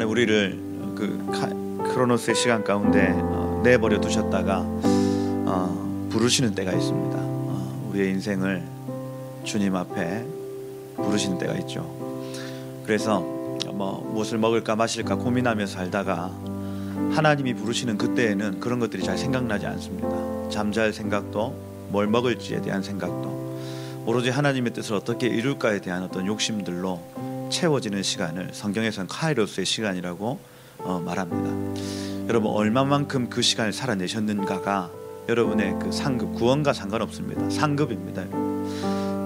하나님 우리를 크로노스의 시간 가운데 내버려 두셨다가 부르시는 때가 있습니다. 우리의 인생을 주님 앞에 부르시는 때가 있죠. 그래서 무엇을 먹을까 마실까 고민하며 살다가 하나님이 부르시는 그때에는 그런 것들이 잘 생각나지 않습니다. 잠잘 생각도, 뭘 먹을지에 대한 생각도, 오로지 하나님의 뜻을 어떻게 이룰까에 대한 어떤 욕심들로 채워지는 시간을 성경에서는 카이로스의 시간이라고 말합니다. 여러분, 얼마만큼 그 시간을 살아내셨는가가 여러분의 그 상급, 구원과 상관없습니다. 상급입니다.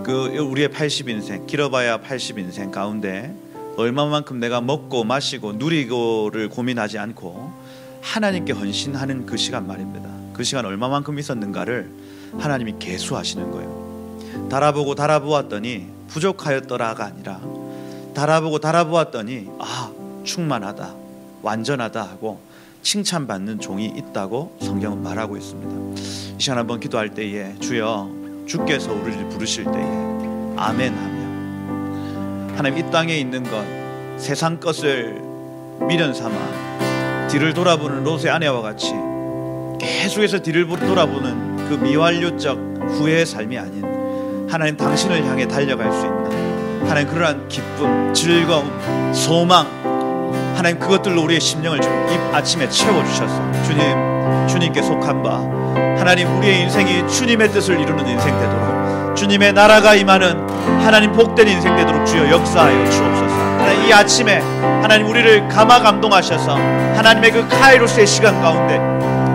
우리의 80인생, 길어봐야 80인생 가운데 얼마만큼 내가 먹고 마시고 누리고를 고민하지 않고 하나님께 헌신하는 그 시간 말입니다. 그 시간 얼마만큼 있었는가를 하나님이 계수하시는 거예요. 달아보고 달아보았더니 부족하였더라가 아니라 달아보고 달아보았더니 충만하다, 완전하다 하고 칭찬받는 종이 있다고 성경은 말하고 있습니다. 이 시간 한번 기도할 때에 주여, 주께서 우리를 부르실 때에 아멘 하며 하나님, 이 땅에 있는 것, 세상 것을 미련 삼아 뒤를 돌아보는 롯의 아내와 같이 계속해서 뒤를 돌아보는 그 미완료적 후회의 삶이 아닌 하나님, 당신을 향해 달려갈 수 있는 하나님, 그러한 기쁨, 즐거움, 소망, 하나님, 그것들로 우리의 심령을 이 아침에 채워주셔서 주님께 속한 바 하나님, 우리의 인생이 주님의 뜻을 이루는 인생 되도록, 주님의 나라가 임하는 하나님 복된 인생 되도록 주여 역사하여 주옵소서. 하나님, 이 아침에 하나님 우리를 감화 감동하셔서 하나님의 그 카이로스의 시간 가운데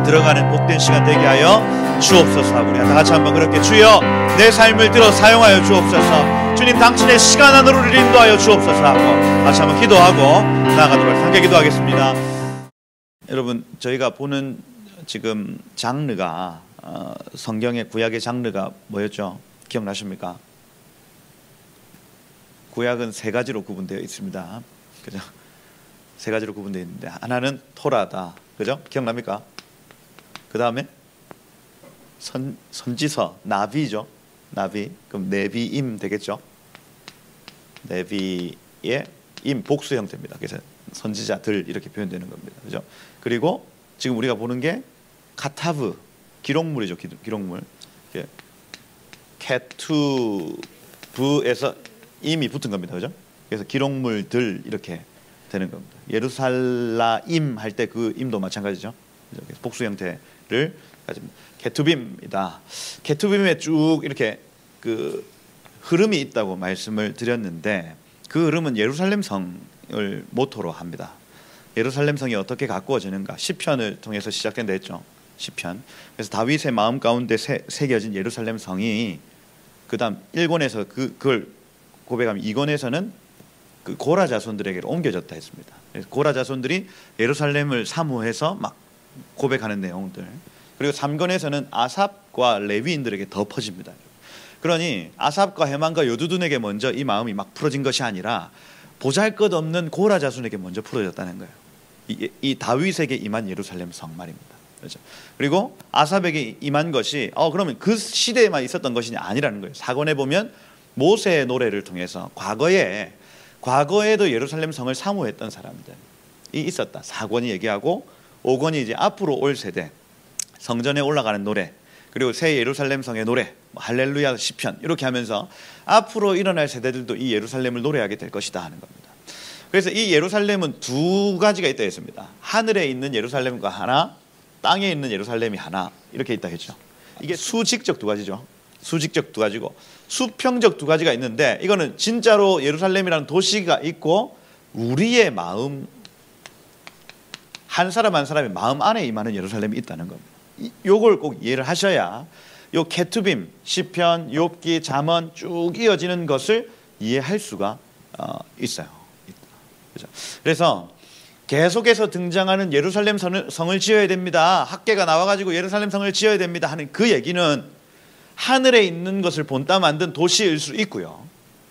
들어가는 복된 시간 되게 하여 주옵소서 하고, 우리 다 같이 한번 그렇게 주여 내 삶을 들어 사용하여 주옵소서, 주님 당신의 시간 안으로 우리를 인도하여 주옵소서 하고 같이 한번 기도하고 나아가도록 함께 기도하겠습니다. 여러분, 저희가 보는 지금 장르가 성경의 구약의 장르가 뭐였죠? 기억나십니까? 구약은 세 가지로 구분되어 있습니다. 그죠? 세 가지로 구분되어 있는데 하나는 토라다. 그죠? 기억납니까? 그 다음에 선지서, 나비죠. 나비. 그럼 네비임 되겠죠? 네비의 임, 복수 형태입니다. 그래서 선지자들 이렇게 표현되는 겁니다. 그죠? 그리고 지금 우리가 보는 게 카타브, 기록물이죠. 기록물. 케투브에서 임이 붙은 겁니다. 그죠? 그래서 기록물들 이렇게 되는 겁니다. 예루살라임 할 때 그 임도 마찬가지죠. 그래서 복수 형태를 가집니다. 케투빔이다. 케투빔에 쭉 이렇게 그 흐름이 있다고 말씀을 드렸는데, 그 흐름은 예루살렘 성을 모토로 합니다. 예루살렘 성이 어떻게 가꾸어지는가, 시편을 통해서 시작된다 했죠. 시편. 그래서 다윗의 마음 가운데 새겨진 예루살렘 성이 그 다음 1권에서 그걸 고백하면 2권에서는 그 고라 자손들에게로 옮겨졌다 했습니다. 그래서 고라 자손들이 예루살렘을 사모해서 막 고백하는 내용들, 그리고 3권에서는 아삽과 레위인들에게 더 퍼집니다. 그러니 아삽과 헤만과 여두둔에게 먼저 이 마음이 막 풀어진 것이 아니라 보잘것없는 고라 자손에게 먼저 풀어졌다는 거예요. 이 다윗에게 임한 예루살렘 성 말입니다. 그렇죠? 그리고 아삽에게 임한 것이 그러면 그 시대에만 있었던 것이 아니라는 거예요. 4권에 보면 모세의 노래를 통해서 과거에도 예루살렘 성을 사모했던 사람들이 있었다. 4권이 얘기하고 5권이 이제 앞으로 올 세대, 성전에 올라가는 노래, 그리고 새 예루살렘 성의 노래, 할렐루야 시편, 이렇게 하면서 앞으로 일어날 세대들도 이 예루살렘을 노래하게 될 것이다 하는 겁니다. 그래서 이 예루살렘은 두 가지가 있다 했습니다. 하늘에 있는 예루살렘과 하나, 땅에 있는 예루살렘이 하나, 이렇게 있다 했죠. 이게 수직적 두 가지죠. 수직적 두 가지고 수평적 두 가지가 있는데, 이거는 진짜로 예루살렘이라는 도시가 있고 우리의 마음, 한 사람 한 사람의 마음 안에 임하는 예루살렘이 있다는 겁니다. 요걸 꼭 이해를 하셔야 요 케투빔, 시편, 욥기, 잠언 쭉 이어지는 것을 이해할 수가 있어요. 그렇죠? 그래서 계속해서 등장하는 예루살렘 성을 지어야 됩니다, 학계가 나와가지고 예루살렘 성을 지어야 됩니다 하는 그 얘기는 하늘에 있는 것을 본따 만든 도시일 수 있고요,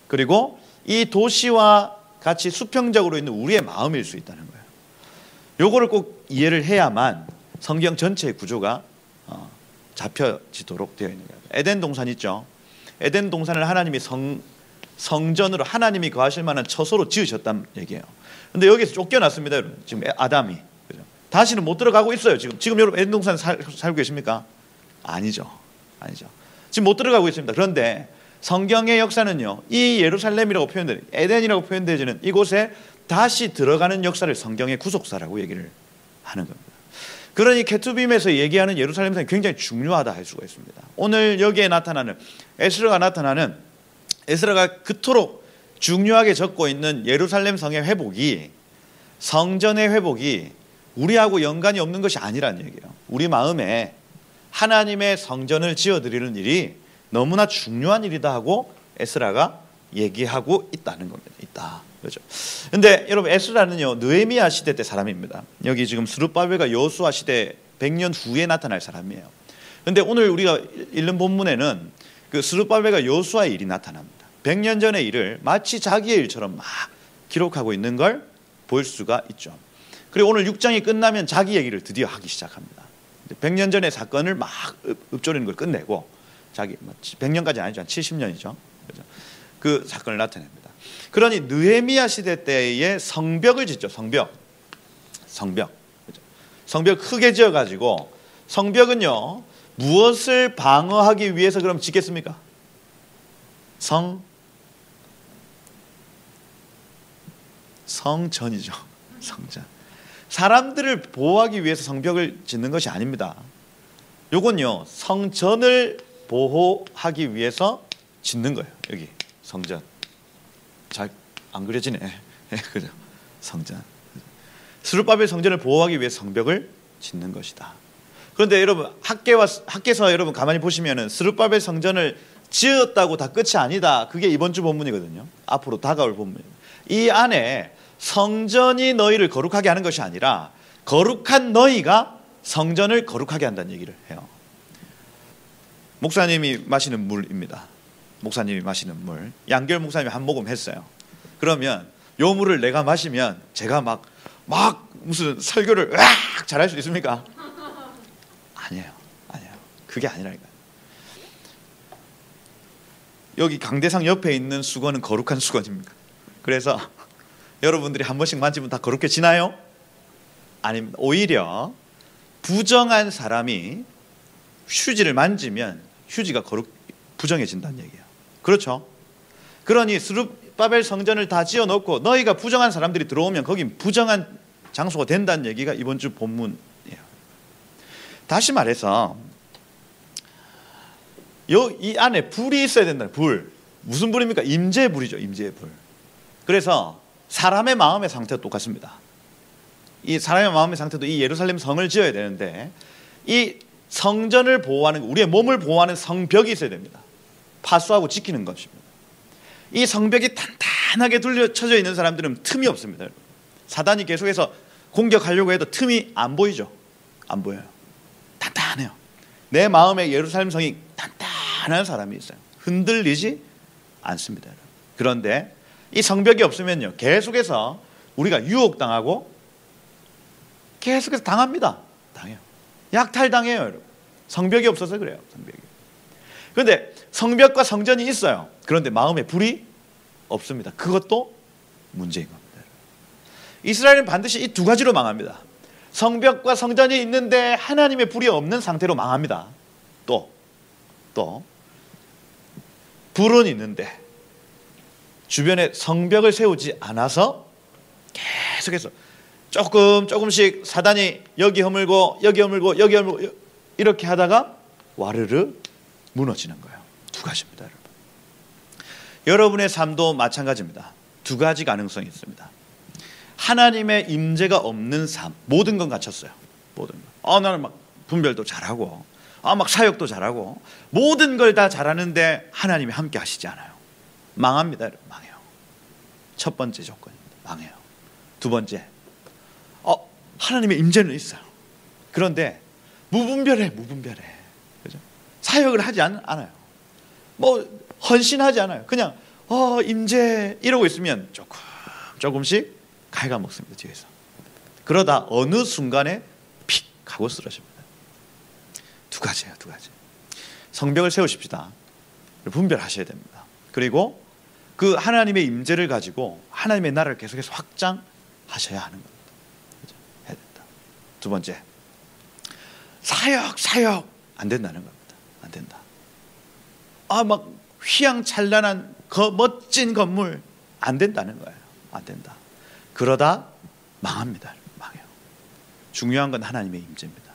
그리고 이 도시와 같이 수평적으로 있는 우리의 마음일 수 있다는 거예요. 요거를 꼭 이해를 해야만 성경 전체의 구조가 잡혀지도록 되어 있는 거예요. 에덴 동산 있죠. 에덴 동산을 하나님이 성전으로, 하나님이 거하실 만한 처소로 지으셨단 얘기예요. 근데 여기서 쫓겨났습니다, 여러분. 지금 아담이. 그죠? 다시는 못 들어가고 있어요. 지금 여러분 에덴 동산에 살고 계십니까? 아니죠. 아니죠. 지금 못 들어가고 있습니다. 그런데 성경의 역사는요, 이 예루살렘이라고 표현되는, 에덴이라고 표현되지는 이곳에 다시 들어가는 역사를 성경의 구속사라고 얘기를 하는 겁니다. 그러니 케투빔에서 얘기하는 예루살렘 성이 굉장히 중요하다 할 수가 있습니다. 오늘 여기에 나타나는 에스라가 그토록 중요하게 적고 있는 예루살렘 성의 회복이, 성전의 회복이 우리하고 연관이 없는 것이 아니라는 얘기예요. 우리 마음에 하나님의 성전을 지어드리는 일이 너무나 중요한 일이다 하고 에스라가 얘기하고 있다는 겁니다. 있다. 그렇죠. 근데 여러분, 에스라는요, 느헤미야 시대 때 사람입니다. 여기 지금 스룹바벨과 여호수아 시대 100년 후에 나타날 사람이에요. 근데 오늘 우리가 읽는 본문에는 그 스룹바벨과 여호수아의 일이 나타납니다. 100년 전의 일을 마치 자기의 일처럼 막 기록하고 있는 걸 볼 수가 있죠. 그리고 오늘 6장이 끝나면 자기 얘기를 드디어 하기 시작합니다. 100년 전의 사건을 막 읊조리는 걸 끝내고, 자기 100년까지 아니죠, 70년이죠. 그렇죠? 그 사건을 나타냅니다. 그러니 느헤미야 시대 때의 성벽을 짓죠. 성벽. 그렇죠? 성벽 크게 지어가지고, 성벽은요, 무엇을 방어하기 위해서 그럼 짓겠습니까? 성전이죠. 성전. 사람들을 보호하기 위해서 성벽을 짓는 것이 아닙니다. 요건요, 성전을 보호하기 위해서 짓는 거예요. 여기 성전. 잘 안 그려지네. 그죠? 성전. 스룹바벨 성전을 보호하기 위해 성벽을 짓는 것이다. 그런데 여러분, 학계에서 여러분 가만히 보시면은 스룹바벨 성전을 지었다고 다 끝이 아니다. 그게 이번 주 본문이거든요. 앞으로 다가올 본문입니다. 이 안에 성전이 너희를 거룩하게 하는 것이 아니라 거룩한 너희가 성전을 거룩하게 한다는 얘기를 해요. 목사님이 마시는 물입니다. 목사님이 마시는 물. 양결 목사님이 한 모금 했어요. 그러면 요 물을 내가 마시면 제가 막 무슨 설교를 으악 잘할 수 있습니까? 아니에요. 그게 아니라니까요. 여기 강대상 옆에 있는 수건은 거룩한 수건입니까? 그래서 여러분들이 한 번씩 만지면 다 거룩해지나요? 아닙니다. 오히려 부정한 사람이 휴지를 만지면 휴지가 부정해진다는 얘기예요. 그렇죠? 그러니 스룹바벨 성전을 다 지어놓고 너희가 부정한 사람들이 들어오면 거긴 부정한 장소가 된다는 얘기가 이번 주 본문이에요. 다시 말해서 이 안에 불이 있어야 된다는, 불. 무슨 불입니까? 임재의 불이죠. 임재의 불. 그래서 사람의 마음의 상태가 똑같습니다. 이 사람의 마음의 상태도 이 예루살렘 성을 지어야 되는데, 이 성전을 보호하는, 우리의 몸을 보호하는 성벽이 있어야 됩니다. 파수하고 지키는 것입니다. 이 성벽이 단단하게 둘러쳐져 있는 사람들은 틈이 없습니다. 사단이 계속해서 공격하려고 해도 틈이 안 보이죠. 안 보여요. 단단해요. 내 마음에 예루살렘 성이 단단한 사람이 있어요. 흔들리지 않습니다. 그런데 이 성벽이 없으면요, 계속해서 우리가 유혹당하고 계속해서 당합니다. 당해요. 약탈당해요, 여러분. 성벽이 없어서 그래요. 성벽이. 그런데 성벽과 성전이 있어요. 그런데 마음에 불이 없습니다. 그것도 문제인 겁니다. 이스라엘은 반드시 이 두 가지로 망합니다. 성벽과 성전이 있는데 하나님의 불이 없는 상태로 망합니다. 또 불은 있는데 주변에 성벽을 세우지 않아서 계속해서 조금씩 사단이 여기 허물고 이렇게 하다가 와르르 무너지는 거예요. 두 가지입니다, 여러분. 여러분의 삶도 마찬가지입니다. 두 가지 가능성이 있습니다. 하나님의 임재가 없는 삶, 모든 건 갖췄어요. 모든 건. 나는 막 분별도 잘하고, 막 사역도 잘하고, 모든 걸 다 잘하는데 하나님이 함께 하시지 않아요. 망합니다, 여러분. 망해요. 첫 번째 조건입니다. 망해요. 두 번째, 하나님의 임재는 있어요. 그런데 무분별해. 그죠? 사역을 하지 않아요. 헌신하지 않아요. 그냥 임재 이러고 있으면 조금씩 갉아먹습니다, 뒤에서. 그러다 어느 순간에 픽 하고 쓰러집니다. 두 가지예요, 두 가지. 성벽을 세우십시다. 분별하셔야 됩니다. 그리고 그 하나님의 임재를 가지고 하나님의 나라를 계속해서 확장하셔야 하셔야 하는 겁니다. 그죠? 해야 된다. 두 번째, 사역 안 된다는 겁니다. 안 된다. 막 휘황찬란한 멋진 건물 안 된다는 거예요. 안 된다. 그러다 망합니다. 망해요. 중요한 건 하나님의 임재입니다.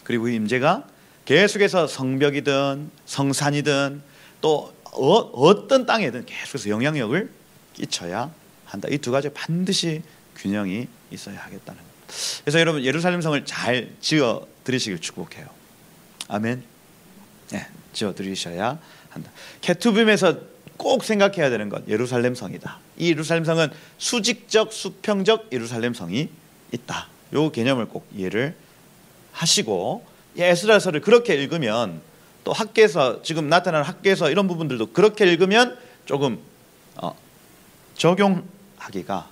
그리고 그 임재가 계속해서 성벽이든 성산이든 또 어떤 땅에든 계속해서 영향력을 끼쳐야 한다. 이 두 가지 반드시 균형이 있어야 하겠다는 겁니다. 그래서 여러분 예루살렘 성을 잘 지어 드리시길 축복해요. 아멘. 네, 지어 드리셔야 한다. 케투빔에서 꼭 생각해야 되는 건 예루살렘 성이다. 이 예루살렘 성은 수직적 수평적 예루살렘 성이 있다. 요 개념을 꼭 이해를 하시고 에스라서를 그렇게 읽으면 또 학계에서 지금 나타나는 학계에서 이런 부분들도 그렇게 읽으면 조금 적용하기가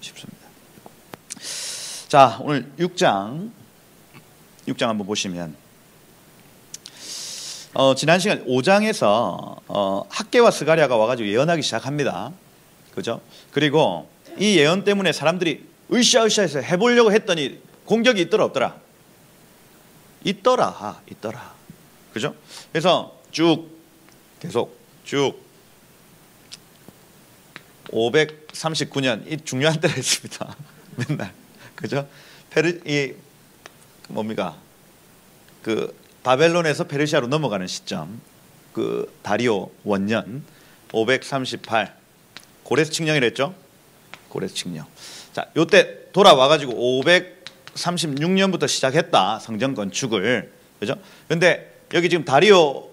쉽습니다. 자, 오늘 6장 한번 보시면 지난 시간 5장에서 학개와 스가랴가 와가지고 예언하기 시작합니다. 그죠? 그리고 이 예언 때문에 사람들이 으쌰으쌰해서 해보려고 했더니 공격이 있더라 없더라? 있더라. 그죠? 그래서 계속 539년 이 중요한 때가 있습니다. 맨날 그죠? 뭡니까? 그 바벨론에서 페르시아로 넘어가는 시점, 그 다리오 원년 538 고레스 칙령이랬죠? 고레스 칙령. 자, 요때 돌아와가지고 536년부터 시작했다 성전 건축을, 그죠? 근데 여기 지금 다리오가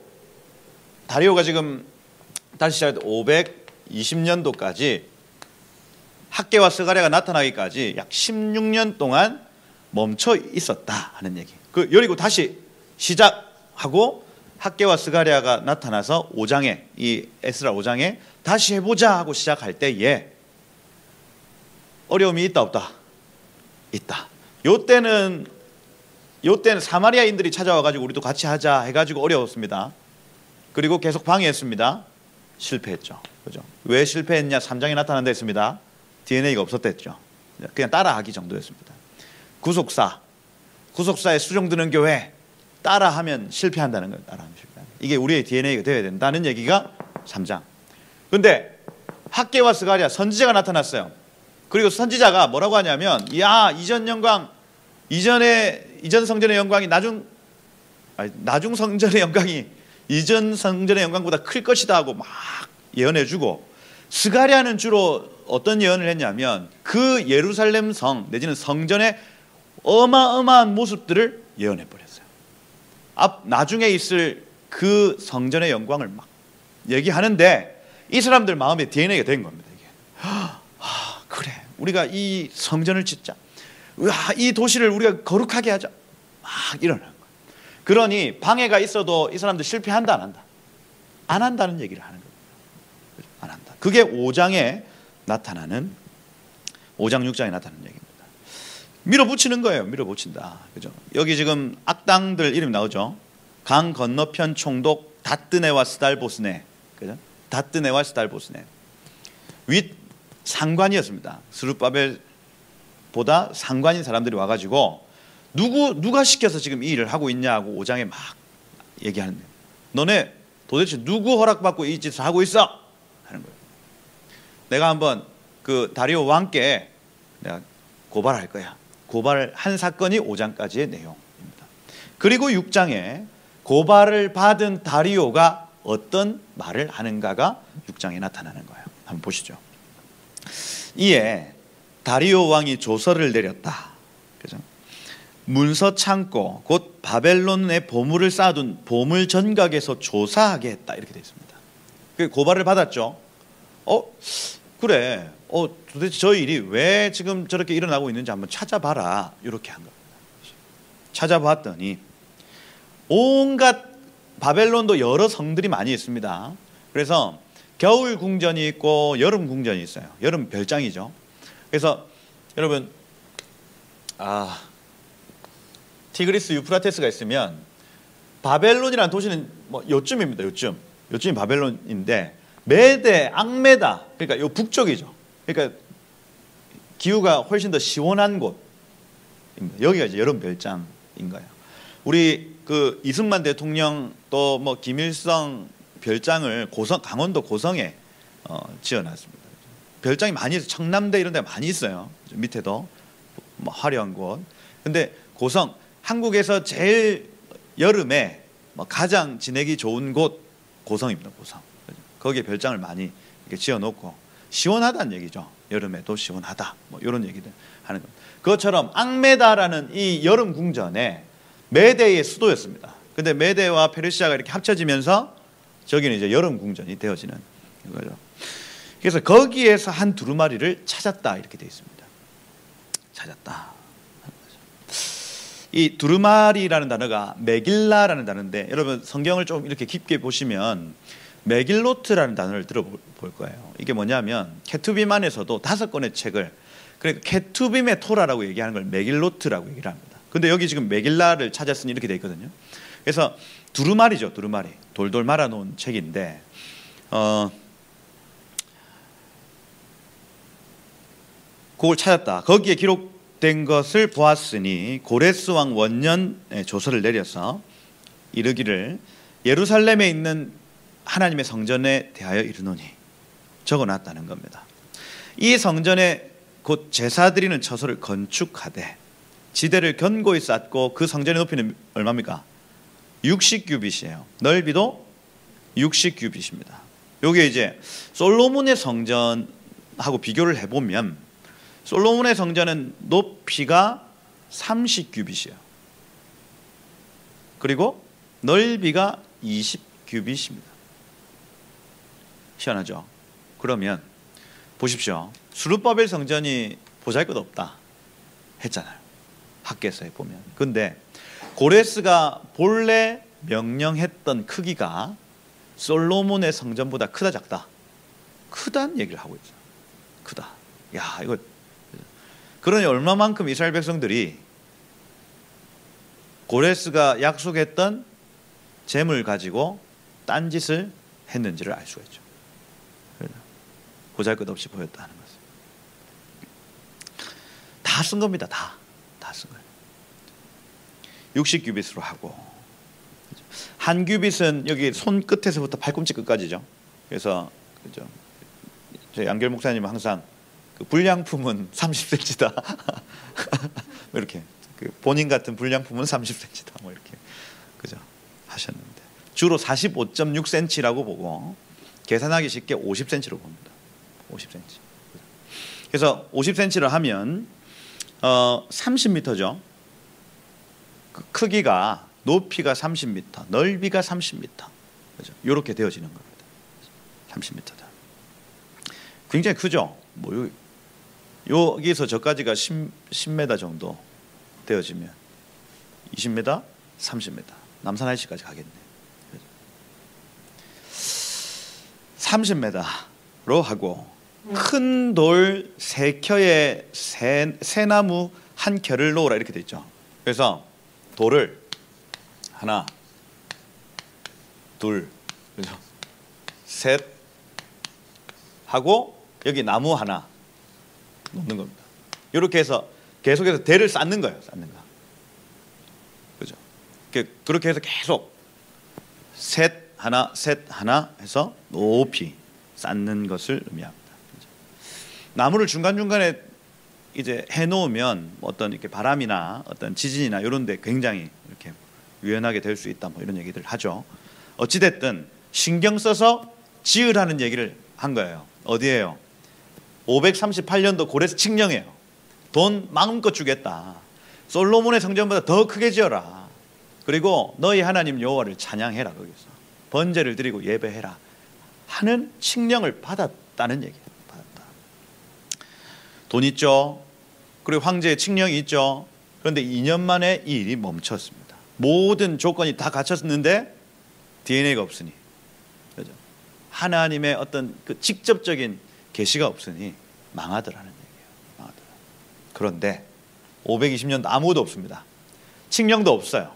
지금 다시 시작해서 520년도까지 학개와 스가랴가 나타나기까지 약 16년 동안 멈춰 있었다 하는 얘기. 그리고 다시 시작하고 학개와 스가랴가 나타나서 5장에 이 에스라 5장에 다시 해보자 하고 시작할 때에 어려움이 있다 없다? 있다. 요때는 사마리아인들이 찾아와가지고 우리도 같이 하자 해가지고 어려웠습니다. 그리고 계속 방해했습니다. 실패했죠. 그죠? 왜 실패했냐? 3장에 나타난다 했습니다. DNA가 없었댔죠. 그냥 따라하기 정도였습니다. 구속사에 수종드는 교회 따라하면 실패한다는 거예요. 따라하면 실패한다. 이게 우리의 DNA가 되어야 된다는 얘기가 3장. 그런데 학개와 스가랴 선지자가 나타났어요. 그리고 선지자가 뭐라고 하냐면, 이전 영광, 이전 성전의 영광이 나중 성전의 영광이 이전 성전의 영광보다 클 것이다 하고 막 예언해주고, 스가랴는 주로 어떤 예언을 했냐면 그 예루살렘 성 내지는 성전의 어마어마한 모습들을 예언해버렸어요. 나중에 있을 그 성전의 영광을 막 얘기하는데 이 사람들 마음에 DNA가 된 겁니다. 이게 그래, 우리가 이 성전을 짓자, 이 도시를 우리가 거룩하게 하자, 막 이러는 거예요. 그러니 방해가 있어도 이 사람들 실패한다 안 한다? 안 한다는 얘기를 하는 거예요. 안 한다. 그게 5장에 나타나는 5장 6장에 나타나는 얘기입니다. 밀어붙이는 거예요. 밀어붙인다. 그죠? 여기 지금 악당들 이름이 나오죠. 강 건너편 총독 다뜨네와 스달보스네. 그죠? 다뜨네와 스달보스네. 윗 상관이었습니다. 스룹바벨보다 상관인 사람들이 와가지고 누가 시켜서 지금 이 일을 하고 있냐고 5장에 막 얘기하는 거예요. 너네 도대체 누구 허락받고 이 짓을 하고 있어? 하는 거예요. 내가 한번 그 다리오 왕께 내가 고발할 거야. 고발한 사건이 5장까지의 내용입니다. 그리고 6장에 고발을 받은 다리오가 어떤 말을 하는가가 6장에 나타나는 거예요. 한번 보시죠. 이에 다리오 왕이 조서를 내렸다. 그죠? 문서 창고 곧 바벨론의 보물을 쌓아둔 보물 전각에서 조사하게 했다. 이렇게 되어 있습니다. 그 고발을 받았죠. 그래. 도대체 저 일이 왜 지금 저렇게 일어나고 있는지 한번 찾아봐라. 이렇게 한 겁니다. 찾아봤더니 온갖 바벨론도 여러 성들이 많이 있습니다. 그래서 겨울 궁전이 있고 여름 궁전이 있어요. 여름 별장이죠. 그래서 여러분 티그리스 유프라테스가 있으면 바벨론이라는 도시는 뭐 요쯤입니다. 요쯤이 바벨론인데 메데, 악메다, 그러니까 요 북쪽이죠. 그러니까 기후가 훨씬 더 시원한 곳입니다. 여기가 이제 여름 별장인 거예요. 우리 그 이승만 대통령 또 뭐 김일성 별장을 강원도 고성에 지어놨습니다. 별장이 많이 있어요. 청남대 이런 데 많이 있어요. 밑에도 뭐 화려한 곳. 근데 고성, 한국에서 제일 여름에 뭐 가장 지내기 좋은 곳 고성입니다. 고성. 거기에 별장을 많이 이렇게 지어놓고 시원하다는 얘기죠. 여름에도 시원하다. 뭐 이런 얘기들 하는 겁니다. 그것처럼 앙메다라는 이 여름 궁전에 메대의 수도였습니다. 근데 메대와 페르시아가 이렇게 합쳐지면서 저기는 이제 여름 궁전이 되어지는 거죠. 그래서 거기에서 한 두루마리를 찾았다 이렇게 되어 있습니다. 찾았다. 이 두루마리라는 단어가 메길라라는 단어인데 여러분 성경을 좀 이렇게 깊게 보시면 메길로트라는 단어를 들어볼 거예요. 이게 뭐냐면 케투빔 안에서도 5권의 책을 그러니까 케투빔의 토라라고 얘기하는 걸 메길로트라고 얘기를 합니다. 근데 여기 지금 메길라를 찾았으니 이렇게 돼 있거든요. 그래서 두루마리죠. 두루마리. 돌돌 말아놓은 책인데 그걸 찾았다. 거기에 기록된 것을 보았으니 고레스 왕 원년에 조서를 내려서 이르기를 예루살렘에 있는 하나님의 성전에 대하여 이르노니 적어놨다는 겁니다. 이 성전에 곧 제사 드리는 처소를 건축하되 지대를 견고히 쌓고 그 성전의 높이는 얼마입니까? 60규빗이에요. 넓이도 60규빗입니다. 요게 이제 솔로몬의 성전하고 비교를 해보면 솔로몬의 성전은 높이가 30규빗이에요. 그리고 넓이가 20규빗입니다. 희한하죠? 그러면 보십시오. 스룹바벨 성전이 보잘것없다 했잖아요. 학계서에 보면. 근데 고레스가 본래 명령했던 크기가 솔로몬의 성전보다 크다 작다? 크다는 얘기를 하고 있어요. 크다. 야, 이거 그러니 얼마만큼 이스라엘 백성들이 고레스가 약속했던 재물 가지고 딴짓을 했는지를 알 수가 있죠. 보잘것없이 보였다는 것을. 다 쓴 겁니다. 다 쓴 거예요. 60규빗으로 하고 한 규빗은 여기 손끝에서부터 팔꿈치 끝까지죠. 그래서 그죠. 저희 양결 목사님은 항상 그 불량품은 30cm다. 이렇게 그 본인 같은 불량품은 30cm다. 뭐 이렇게 그죠 하셨는데 주로 45.6cm라고 보고 계산하기 쉽게 50cm로 봅니다. 50cm. 그래서 50cm를 하면 30m죠. 그 크기가 높이가 30m, 넓이가 30m. 그죠? 이렇게 되어지는 겁니다. 30m다. 굉장히 크죠. 뭐 여기서 저까지가 10m 정도 되어지면 20m, 30m. 남산 IC까지 가겠네. 30m로 하고 큰 돌 3켜에 새나무 한 켜를 놓으라 이렇게 돼 있죠. 그래서 돌을 하나, 둘, 그죠? 셋 하고 여기 나무 하나 놓는 겁니다. 이렇게 해서 계속해서 대를 쌓는 거예요. 쌓는 거. 그죠? 그렇게 해서 계속 셋 하나 해서 높이 쌓는 것을 의미합니다. 그죠? 나무를 중간중간에 이제 해놓으면 어떤 이렇게 바람이나 어떤 지진이나 이런 데 굉장히 이렇게 유연하게 될 수 있다. 뭐 이런 얘기들 하죠. 어찌됐든 신경 써서 지으라는 얘기를 한 거예요. 어디예요? 538년도 고레스 칙령이에요. 돈 마음껏 주겠다. 솔로몬의 성전보다 더 크게 지어라. 그리고 너희 하나님 여호와를 찬양해라. 거기서 번제를 드리고 예배해라 하는 칙령을 받았다는 얘기예요. 받았다. 돈 있죠. 그리고 황제의 칙령이 있죠. 그런데 2년 만에 이 일이 멈췄습니다. 모든 조건이 다 갖췄는데 DNA가 없으니, 그렇죠? 하나님의 어떤 그 직접적인 계시가 없으니 망하더라는 얘기예요. 망하더라. 그런데 520년도 아무것도 없습니다. 칙령도 없어요.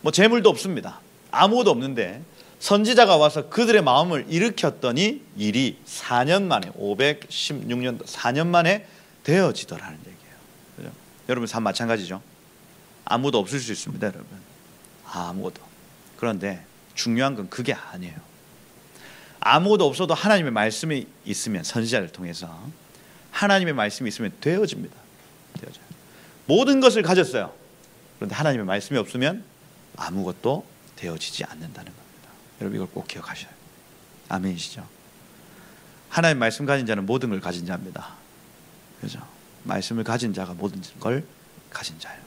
뭐 재물도 없습니다. 아무것도 없는데 선지자가 와서 그들의 마음을 일으켰더니 일이 4년 만에 516년도 4년 만에 되어지더라는 얘기예요. 그죠? 여러분 삶 마찬가지죠. 아무도 없을 수 있습니다, 여러분. 아무도. 그런데 중요한 건 그게 아니에요. 아무도 없어도 하나님의 말씀이 있으면, 선지자를 통해서 하나님의 말씀이 있으면 되어집니다. 되어져요. 모든 것을 가졌어요. 그런데 하나님의 말씀이 없으면 아무것도 되어지지 않는다는 겁니다. 여러분 이걸 꼭 기억하셔야 돼요. 아멘이시죠? 하나님 말씀 가진 자는 모든 걸 가진 자입니다. 그죠? 말씀을 가진 자가 모든 걸 가진 자예요.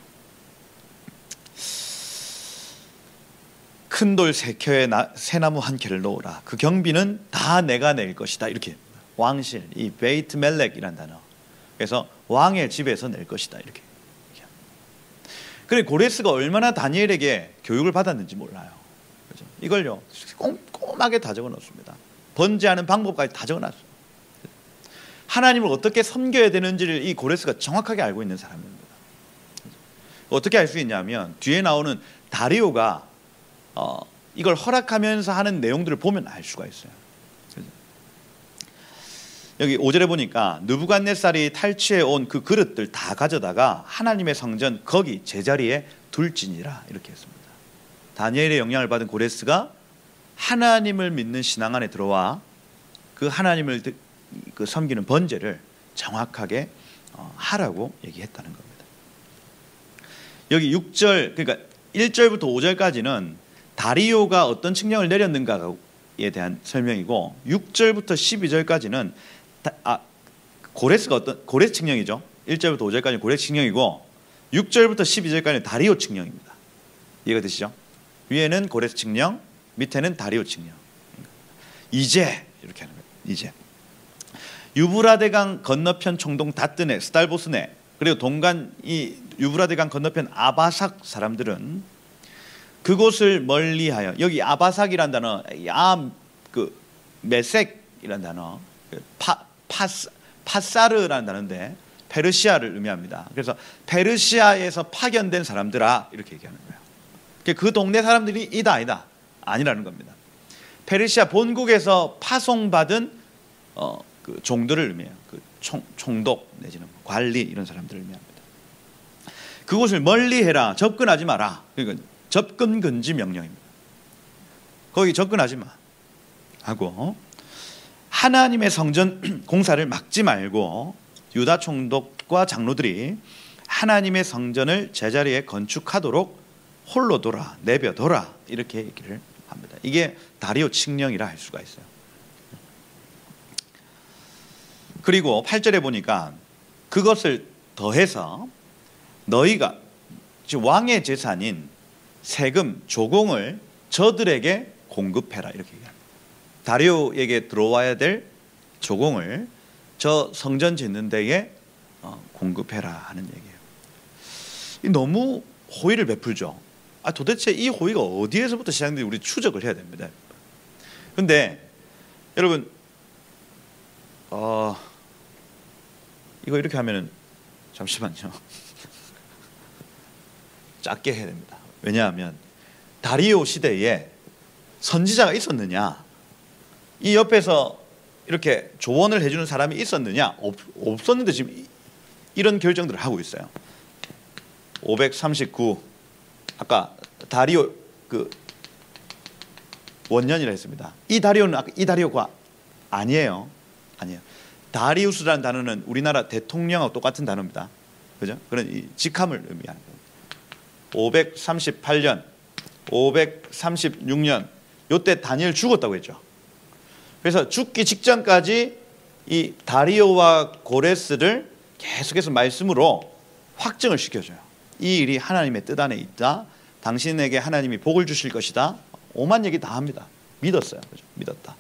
큰 돌 3켜에 새나무 1켜를 놓으라. 그 경비는 다 내가 낼 것이다. 이렇게 왕실, 이 베이트 멜렉이란 단어. 그래서 왕의 집에서 낼 것이다. 이렇게. 그래 고레스가 얼마나 다니엘에게 교육을 받았는지 몰라요. 그죠? 이걸요 꼼꼼하게 다 적어놓습니다. 번제하는 방법까지 다 적어놨어요. 하나님을 어떻게 섬겨야 되는지를 이 고레스가 정확하게 알고 있는 사람입니다. 어떻게 알 수 있냐면 뒤에 나오는 다리오가 이걸 허락하면서 하는 내용들을 보면 알 수가 있어요. 여기 5절에 보니까 느부갓네살이 탈취해 온 그 그릇들 다 가져다가 하나님의 성전 거기 제자리에 둘지니라 이렇게 했습니다. 다니엘의 영향을 받은 고레스가 하나님을 믿는 신앙 안에 들어와 그 하나님을 섬기는 번제를 정확하게 하라고 얘기했다는 겁니다. 여기 6절 그러니까 1절부터 5절까지는 다리오가 어떤 칙령을 내렸는가에 대한 설명이고 6절부터 12절까지는 고레스가 고레스 칙령이죠. 1절부터 5절까지는 고레스 칙령이고 6절부터 12절까지는 다리오 칙령입니다. 이해가 되시죠? 위에는 고레스 칙령, 밑에는 다리오 칙령. 이제 이렇게 하는 거예요. 이제 유브라데강 건너편 총독 다뜨네, 스달보스네 그리고 동간 이 유브라데강 건너편 아바삭 사람들은 그곳을 멀리하여 여기 아바삭이란 단어, 메섹이란 단어, 파사르라는 단어인데 페르시아를 의미합니다. 그래서 페르시아에서 파견된 사람들아 이렇게 얘기하는 거예요. 그 동네 사람들이 아니다 아니라는 겁니다. 페르시아 본국에서 파송받은 그 종들을 의미해요. 그 총독 내지는 관리 이런 사람들을 의미합니다. 그곳을 멀리해라, 접근하지 마라. 그러니까 접근 금지 명령입니다. 거기 접근하지 마 하고 하나님의 성전 공사를 막지 말고 유다 총독과 장로들이 하나님의 성전을 제자리에 건축하도록 홀로 둬라, 내버려둬라 이렇게 얘기를 합니다. 이게 다리오 칙령이라 할 수가 있어요. 그리고 8절에 보니까 그것을 더해서 너희가 왕의 재산인 세금, 조공을 저들에게 공급해라 이렇게 얘기합니다. 다리오에게 들어와야 될 조공을 저 성전 짓는 데에 공급해라 하는 얘기예요. 너무 호의를 베풀죠. 도대체 이 호의가 어디에서부터 시작되는지 우리 추적을 해야 됩니다. 그런데 여러분 이거 이렇게 하면은 잠시만요. 짧게 해야 됩니다. 왜냐하면 다리오 시대에 선지자가 있었느냐, 이 옆에서 이렇게 조언을 해주는 사람이 있었느냐, 없었는데 지금 이런 결정들을 하고 있어요. 539 아까 다리오 그 원년이라 했습니다. 이 다리오는 이 다리오가 아니에요. 다리우스라는 단어는 우리나라 대통령하고 똑같은 단어입니다. 그죠? 그런 이 직함을 의미하는 겁니다. 538년, 536년 요때 다니엘 죽었다고 했죠. 그래서 죽기 직전까지 이 다리오와 고레스를 계속해서 말씀으로 확증을 시켜줘요. 이 일이 하나님의 뜻 안에 있다. 당신에게 하나님이 복을 주실 것이다. 오만 얘기 다 합니다. 믿었어요. 그죠? 믿었다.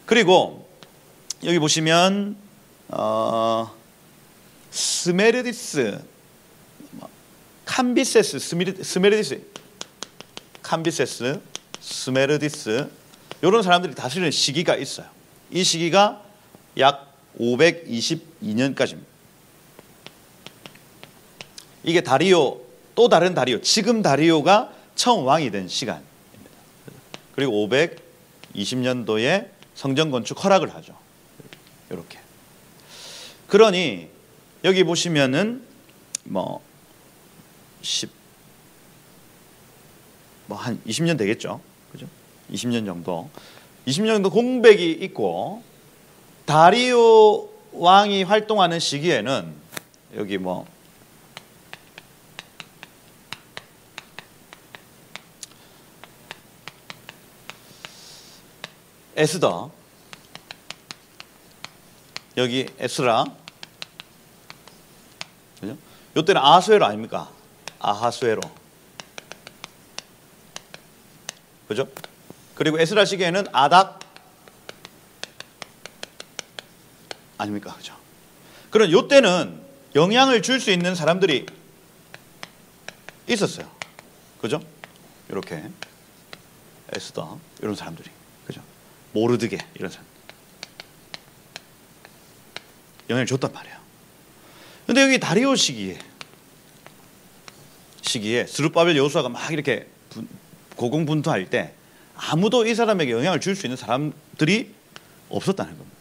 그리고 여기 보시면 스메르디스, 캄비세스, 스메르디스, 캄비세스, 스메르디스 이런 사람들이 다스리는 시기가 있어요. 이 시기가 약 522년까지입니다. 이게 다리오, 또 다른 다리오, 지금 다리오가 처음 왕이 된 시간입니다. 그리고 520년도에 성전 건축 허락을 하죠. 이렇게. 그러니 여기 보시면은 한 20년 되겠죠. 그죠? 20년 정도. 20년 정도 공백이 있고, 다리오 왕이 활동하는 시기에는 여기 에스더, 여기 에스라, 그죠? 이때는 아하수에로 아닙니까? 아하수에로, 그죠? 그리고 에스라 시기에는 아닥 아닙니까? 그죠? 그런 이때는 영향을 줄 수 있는 사람들이 있었어요. 그죠? 이렇게 에스더 이런 사람들이, 그죠? 모르드게 이런 사람 영향을 줬단 말이에요. 근데 여기 다리오 시기에 스룹바벨 여호수아가 막 이렇게 고공분투할 때 아무도 이 사람에게 영향을 줄 수 있는 사람들이 없었다는 겁니다.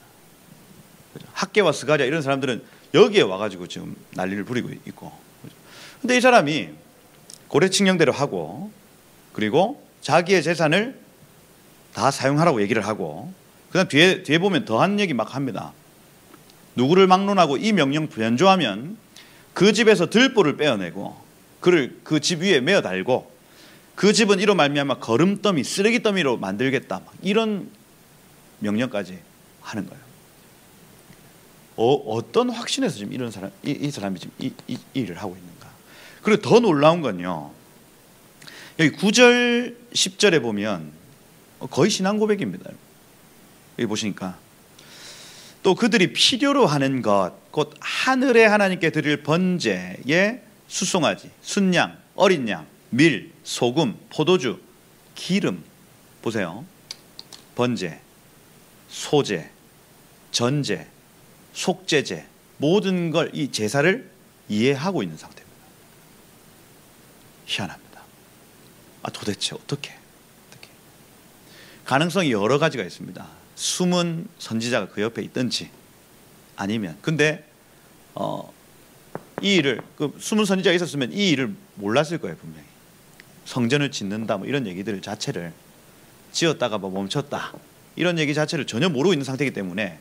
그죠? 학개와 스가랴 이런 사람들은 여기에 와가지고 지금 난리를 부리고 있고, 그죠? 근데 이 사람이 고레 칙령대로 하고, 그리고 자기의 재산을 다 사용하라고 얘기를 하고, 그다음 뒤에 보면 더한 얘기 막 합니다. 누구를 막론하고 이 명령 변조하면 그 집에서 들보를 빼어내고 그를 그 집 위에 메어 달고 그 집은 이로 말미암아 거름더미 쓰레기 더미로 만들겠다, 막 이런 명령까지 하는 거예요. 어떤 확신에서 지금 이런 사람 이 사람이 지금 이 일을 하고 있는가? 그리고 더 놀라운 건요, 여기 9절 10절에 보면 거의 신앙 고백입니다. 여기 보시니까 또 그들이 필요로 하는 것 곧 하늘의 하나님께 드릴 번제에 수송아지, 순양, 어린 양, 밀, 소금, 포도주, 기름, 보세요. 번제, 소제, 전제, 속제제, 모든 걸 이 제사를 이해하고 있는 상태입니다. 희한합니다. 도대체 어떻게? 가능성이 여러 가지가 있습니다. 숨은 선지자가 그 옆에 있든지, 아니면 근데 이 일을 숨은 선지자가 있었으면 이 일을 몰랐을 거예요. 분명히 성전을 짓는다 이런 얘기들 자체를, 지었다가 멈췄다 이런 얘기 자체를 전혀 모르고 있는 상태이기 때문에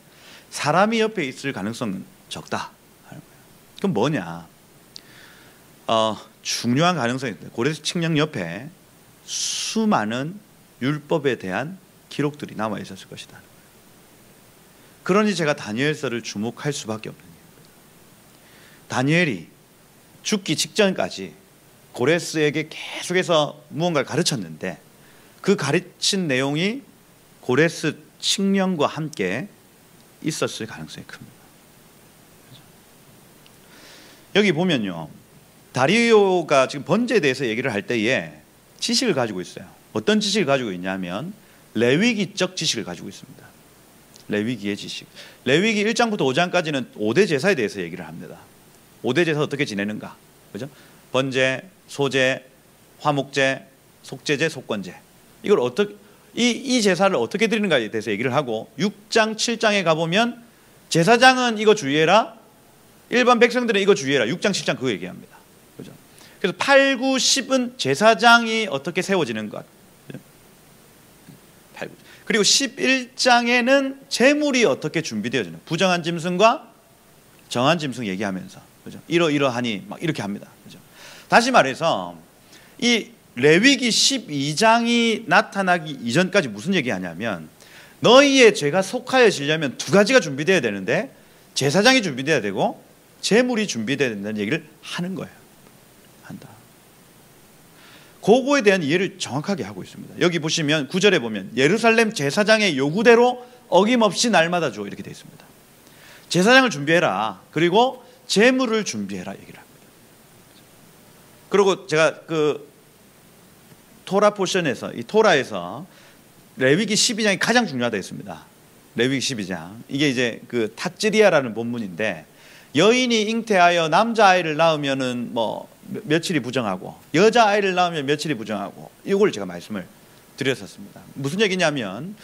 사람이 옆에 있을 가능성은 적다. 그럼 뭐냐? 중요한 가능성이 있습니다. 고레 칙령 옆에 수많은 율법에 대한 기록들이 남아 있었을 것이다. 그러니 제가 다니엘서를 주목할 수밖에 없는 이유입니다. 다니엘이 죽기 직전까지 고레스에게 계속해서 무언가를 가르쳤는데 그 가르친 내용이 고레스 칙령과 함께 있었을 가능성이 큽니다. 여기 보면요, 다리오가 지금 번제에 대해서 얘기를 할 때에 지식을 가지고 있어요. 어떤 지식을 가지고 있냐면 레위기적 지식을 가지고 있습니다. 레위기의 지식. 레위기 1장부터 5장까지는 5대 제사에 대해서 얘기를 합니다. 5대 제사 어떻게 지내는가, 그죠? 번제, 소제, 화목제, 속제제, 속건제. 이걸 어떻게 이 제사를 어떻게 드리는가에 대해서 얘기를 하고, 6장, 7장에 가보면 제사장은 이거 주의해라, 일반 백성들은 이거 주의해라. 6장, 7장 그거 얘기합니다. 그죠? 그래서 8, 9, 10은 제사장이 어떻게 세워지는 것. 8, 9. 그리고 11장에는 제물이 어떻게 준비되어지는, 부정한 짐승과 정한 짐승 얘기하면서, 그죠? 이러하니 막 이렇게 합니다. 그죠? 다시 말해서 이 레위기 12장이 나타나기 이전까지 무슨 얘기하냐면, 너희의 죄가 속하여지려면 두 가지가 준비되어야 되는데 제사장이 준비되어야 되고 제물이 준비되어야 된다는 얘기를 하는 거예요. 한다. 그거에 대한 이해를 정확하게 하고 있습니다. 여기 보시면 9절에 보면 예루살렘 제사장의 요구대로 어김없이 날마다 줘 이렇게 되어 있습니다. 제사장을 준비해라, 그리고 제물을 준비해라 얘기를 합니다. 그리고 제가 토라 포션에서, 이 토라에서 레위기 12장이 가장 중요하다 했습니다. 레위기 12장, 이게 이제 탓지리아라는 본문인데, 여인이 잉태하여 남자아이를 낳으면은 며칠이 부정하고, 여자아이를 낳으면 며칠이 부정하고, 이걸 제가 말씀을 드렸었습니다. 무슨 얘기냐면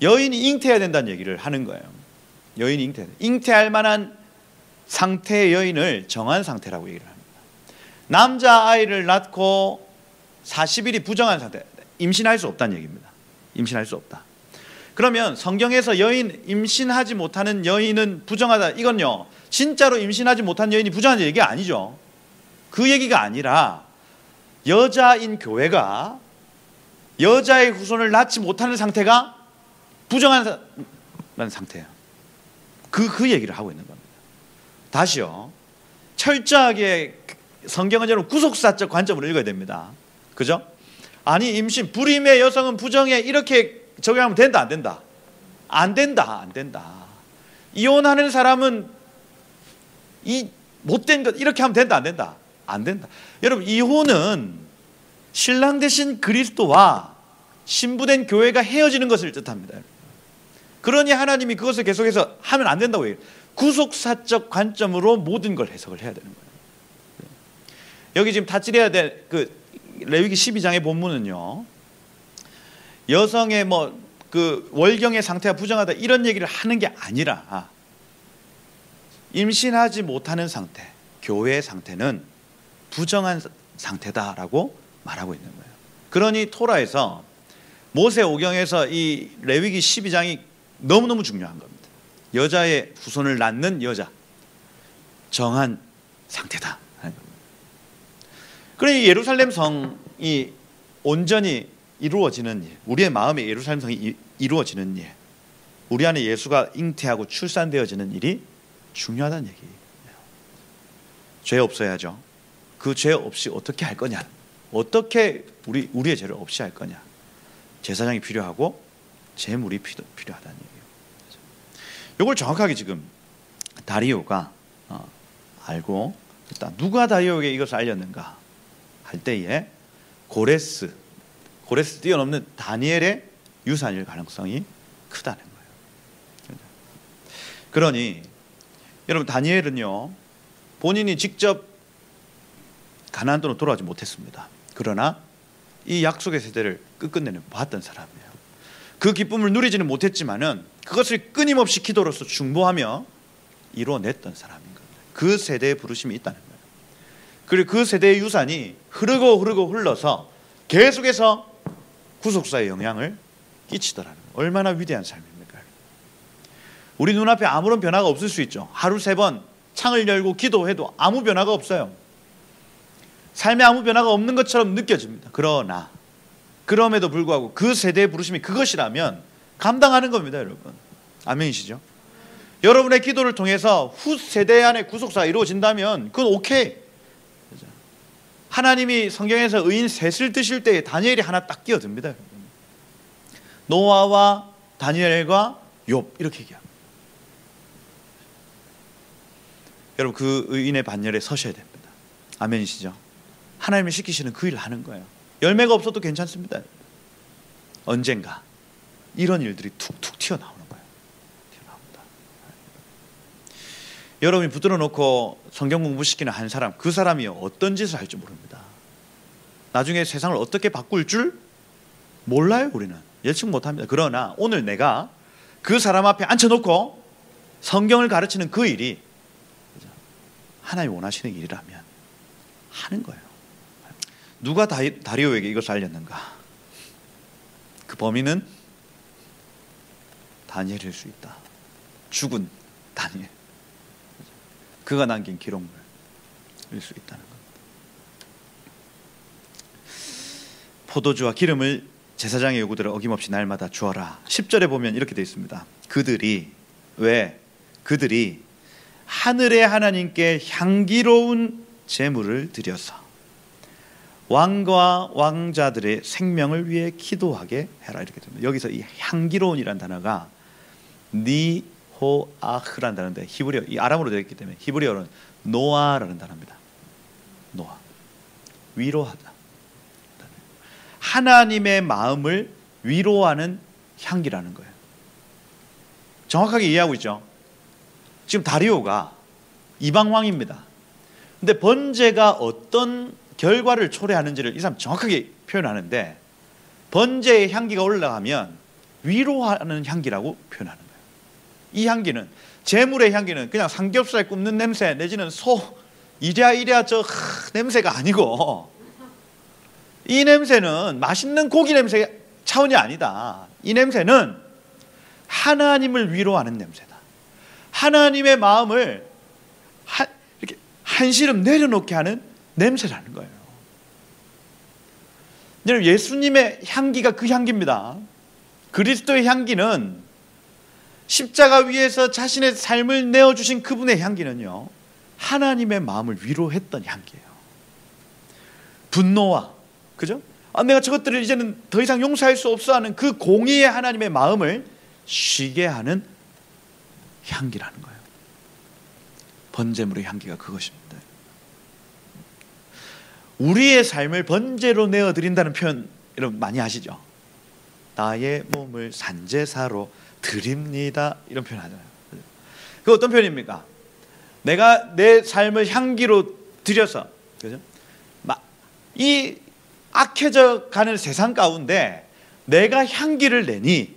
여인이 잉태해야 된다는 얘기를 하는 거예요. 여인이 잉태할 만한 상태의 여인을 정한 상태라고 얘기를 합니다. 남자아이를 낳고 40일이 부정한 상태, 임신할 수 없다는 얘기입니다. 임신할 수 없다. 그러면 성경에서 여인, 임신하지 못하는 여인은 부정하다, 이건요 진짜로 임신하지 못한 여인이 부정한 얘기가 아니죠. 그 얘기가 아니라 여자인 교회가 여자의 후손을 낳지 못하는 상태가 부정한 상태예요. 그 얘기를 하고 있는 겁니다. 다시요, 철저하게 성경은 여러분 구속사적 관점으로 읽어야 됩니다. 그죠? 아니 임신, 불임의 여성은 부정해, 이렇게 적용하면 된다 안 된다? 안 된다 안 된다. 이혼하는 사람은 이 못된 것 이렇게 하면 된다 안 된다? 안 된다. 여러분, 이혼은 신랑 대신 그리스도와 신부된 교회가 헤어지는 것을 뜻합니다. 그러니 하나님이 그것을 계속해서 하면 안 된다고 해요. 구속사적 관점으로 모든 걸 해석을 해야 되는 거예요. 여기 지금 다찌려야 될 그 레위기 12장의 본문은요, 여성의 그 월경의 상태가 부정하다 이런 얘기를 하는 게 아니라 임신하지 못하는 상태, 교회의 상태는 부정한 상태다라고 말하고 있는 거예요. 그러니 토라에서 모세오경에서 이 레위기 12장이 너무너무 중요한 겁니다. 여자의 후손을 낳는 여자, 정한 상태다. 그러니 예루살렘 성이 온전히 이루어지는 일, 우리의 마음에 예루살렘 성이 이루어지는 일, 우리 안에 예수가 잉태하고 출산되어지는 일이 중요하다는 얘기예요. 죄 없어야죠. 그 죄 없이 어떻게 할 거냐, 어떻게 우리의 죄를 없이 할 거냐. 제사장이 필요하고 제물이 필요하다는 얘기예요. 이걸 정확하게 지금 다리오가 알고, 일단 누가 다리오에게 이것을 알렸는가 할 때에 고레스 뛰어넘는 다니엘의 유산일 가능성이 크다는 거예요. 그러니 여러분, 다니엘은요 본인이 직접 가나안 땅으로 돌아가지 못했습니다. 그러나 이 약속의 세대를 끝끝내 봤던 사람이에요. 그 기쁨을 누리지는 못했지만은 그것을 끊임없이 기도로서 중보하며 이루어냈던 사람인 겁니다. 그 세대의 부르심이 있다는 거예요. 그리고 그 세대의 유산이 흐르고 흘러서 계속해서 구속사의 영향을 끼치더라는 거예요. 얼마나 위대한 삶입니까? 우리 눈앞에 아무런 변화가 없을 수 있죠. 하루 3번 창을 열고 기도해도 아무 변화가 없어요. 삶에 아무 변화가 없는 것처럼 느껴집니다. 그러나 그럼에도 불구하고 그 세대의 부르심이 그것이라면 감당하는 겁니다, 여러분. 아멘이시죠? 여러분의 기도를 통해서 후 세대 안에 구속사가 이루어진다면 그건 오케이. 하나님이 성경에서 의인 셋을 드실 때에 다니엘이 하나 딱 끼어듭니다. 노아와 다니엘과 욥, 이렇게 얘기합니다. 여러분, 그 의인의 반열에 서셔야 됩니다. 아멘이시죠? 하나님이 시키시는 그 일을 하는 거예요. 열매가 없어도 괜찮습니다. 언젠가 이런 일들이 툭툭 튀어나오는 거예요. 튀어나옵니다. 여러분이 붙들어 놓고 성경 공부시키는 한 사람, 그 사람이 어떤 짓을 할지 모릅니다. 나중에 세상을 어떻게 바꿀 줄 몰라요. 우리는 예측 못합니다. 그러나 오늘 내가 그 사람 앞에 앉혀놓고 성경을 가르치는 그 일이 하나님이 원하시는 일이라면 하는 거예요. 누가 다리오에게 이것을 알렸는가? 그 범인은 다니엘일 수 있다. 죽은 다니엘, 그가 남긴 기록물일 수 있다는 겁니다. 포도주와 기름을 제사장의 요구대로 어김없이 날마다 주어라. 10절에 보면 이렇게 되어 있습니다. 그들이 하늘의 하나님께 향기로운 제물을 드려서 왕과 왕자들의 생명을 위해 기도하게 해라, 이렇게 됩니다. 여기서 이 향기로운이라는 단어가 니호아흐라는 단어인데 히브리어, 이 아람어로 되어 있기 때문에 히브리어로는 노아라는 단어입니다. 노아, 위로하다. 하나님의 마음을 위로하는 향기라는 거예요. 정확하게 이해하고 있죠? 지금 다리오가 이방 왕입니다. 근데 번제가 어떤 결과를 초래하는지를 이 사람 정확하게 표현하는데, 번제의 향기가 올라가면 위로하는 향기라고 표현하는 거예요. 이 향기는 재물의 향기는 그냥 삼겹살 굽는 냄새 내지는 소 이랴 저 냄새가 아니고, 이 냄새는 맛있는 고기 냄새 차원이 아니다. 이 냄새는 하나님을 위로하는 냄새다. 하나님의 마음을 이렇게 한시름 내려놓게 하는 냄새라는 거예요. 여러분, 예수님의 향기가 그 향기입니다. 그리스도의 향기는, 십자가 위에서 자신의 삶을 내어주신 그분의 향기는요, 하나님의 마음을 위로했던 향기예요. 분노와, 그죠? 내가 저것들을 이제는 더 이상 용서할 수 없어 하는 그 공의의 하나님의 마음을 쉬게 하는 향기라는 거예요. 번제물의 향기가 그것입니다. 우리의 삶을 번제로 내어드린다는 표현 여러분 많이 아시죠? 나의 몸을 산제사로 드립니다, 이런 표현 하잖아요. 그 어떤 표현입니까? 내가 내 삶을 향기로 드려서, 그죠? 이 악해져 가는 세상 가운데 내가 향기를 내니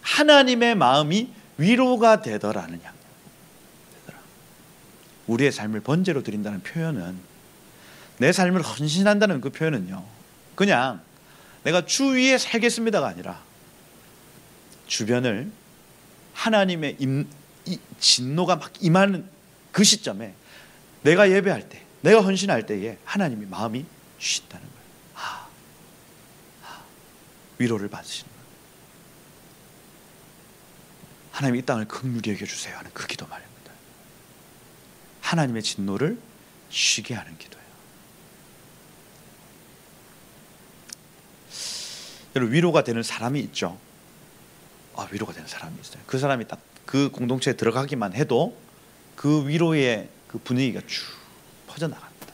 하나님의 마음이 위로가 되더라는 향기. 우리의 삶을 번제로 드린다는 표현은, 내 삶을 헌신한다는 그 표현은요, 그냥 내가 주위에 살겠습니다가 아니라 주변을 하나님의 진노가 막 임하는 그 시점에 내가 예배할 때, 내가 헌신할 때에 하나님이 마음이 쉰다는 거예요. 위로를 받으시는 거예요. 하나님 이 땅을 긍휼히 여겨주세요 하는 그 기도 말입니다. 하나님의 진노를 쉬게 하는 기도예요. 여러분, 위로가 되는 사람이 있죠. 위로가 되는 사람이 있어요. 그 사람이 딱 그 공동체에 들어가기만 해도 그 위로의 그 분위기가 쭉 퍼져나갑니다.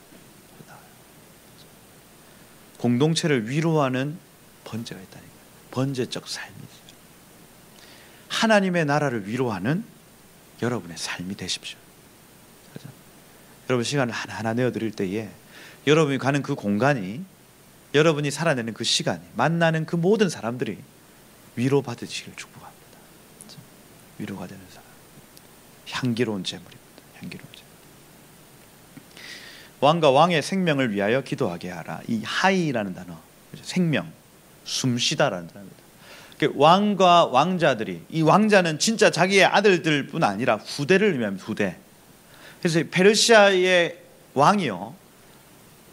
공동체를 위로하는 번제가 있다니까요. 번제적 삶이 있어요. 하나님의 나라를 위로하는 여러분의 삶이 되십시오. 그렇죠? 여러분, 시간을 하나하나 내어드릴 때에 여러분이 가는 그 공간이, 여러분이 살아내는 그 시간이, 만나는 그 모든 사람들이 위로받으시길 축복합니다. 그렇죠? 위로가 되는 사람, 향기로운 제물입니다. 향기로운 제물. 왕과 왕의 생명을 위하여 기도하게 하라. 이 하이라는 단어, 그렇죠? 생명, 숨쉬다라는 단어입니다. 왕과 왕자들이, 이 왕자는 진짜 자기의 아들들뿐 아니라 후대를 의미합니다. 후대. 그래서 페르시아의 왕이요,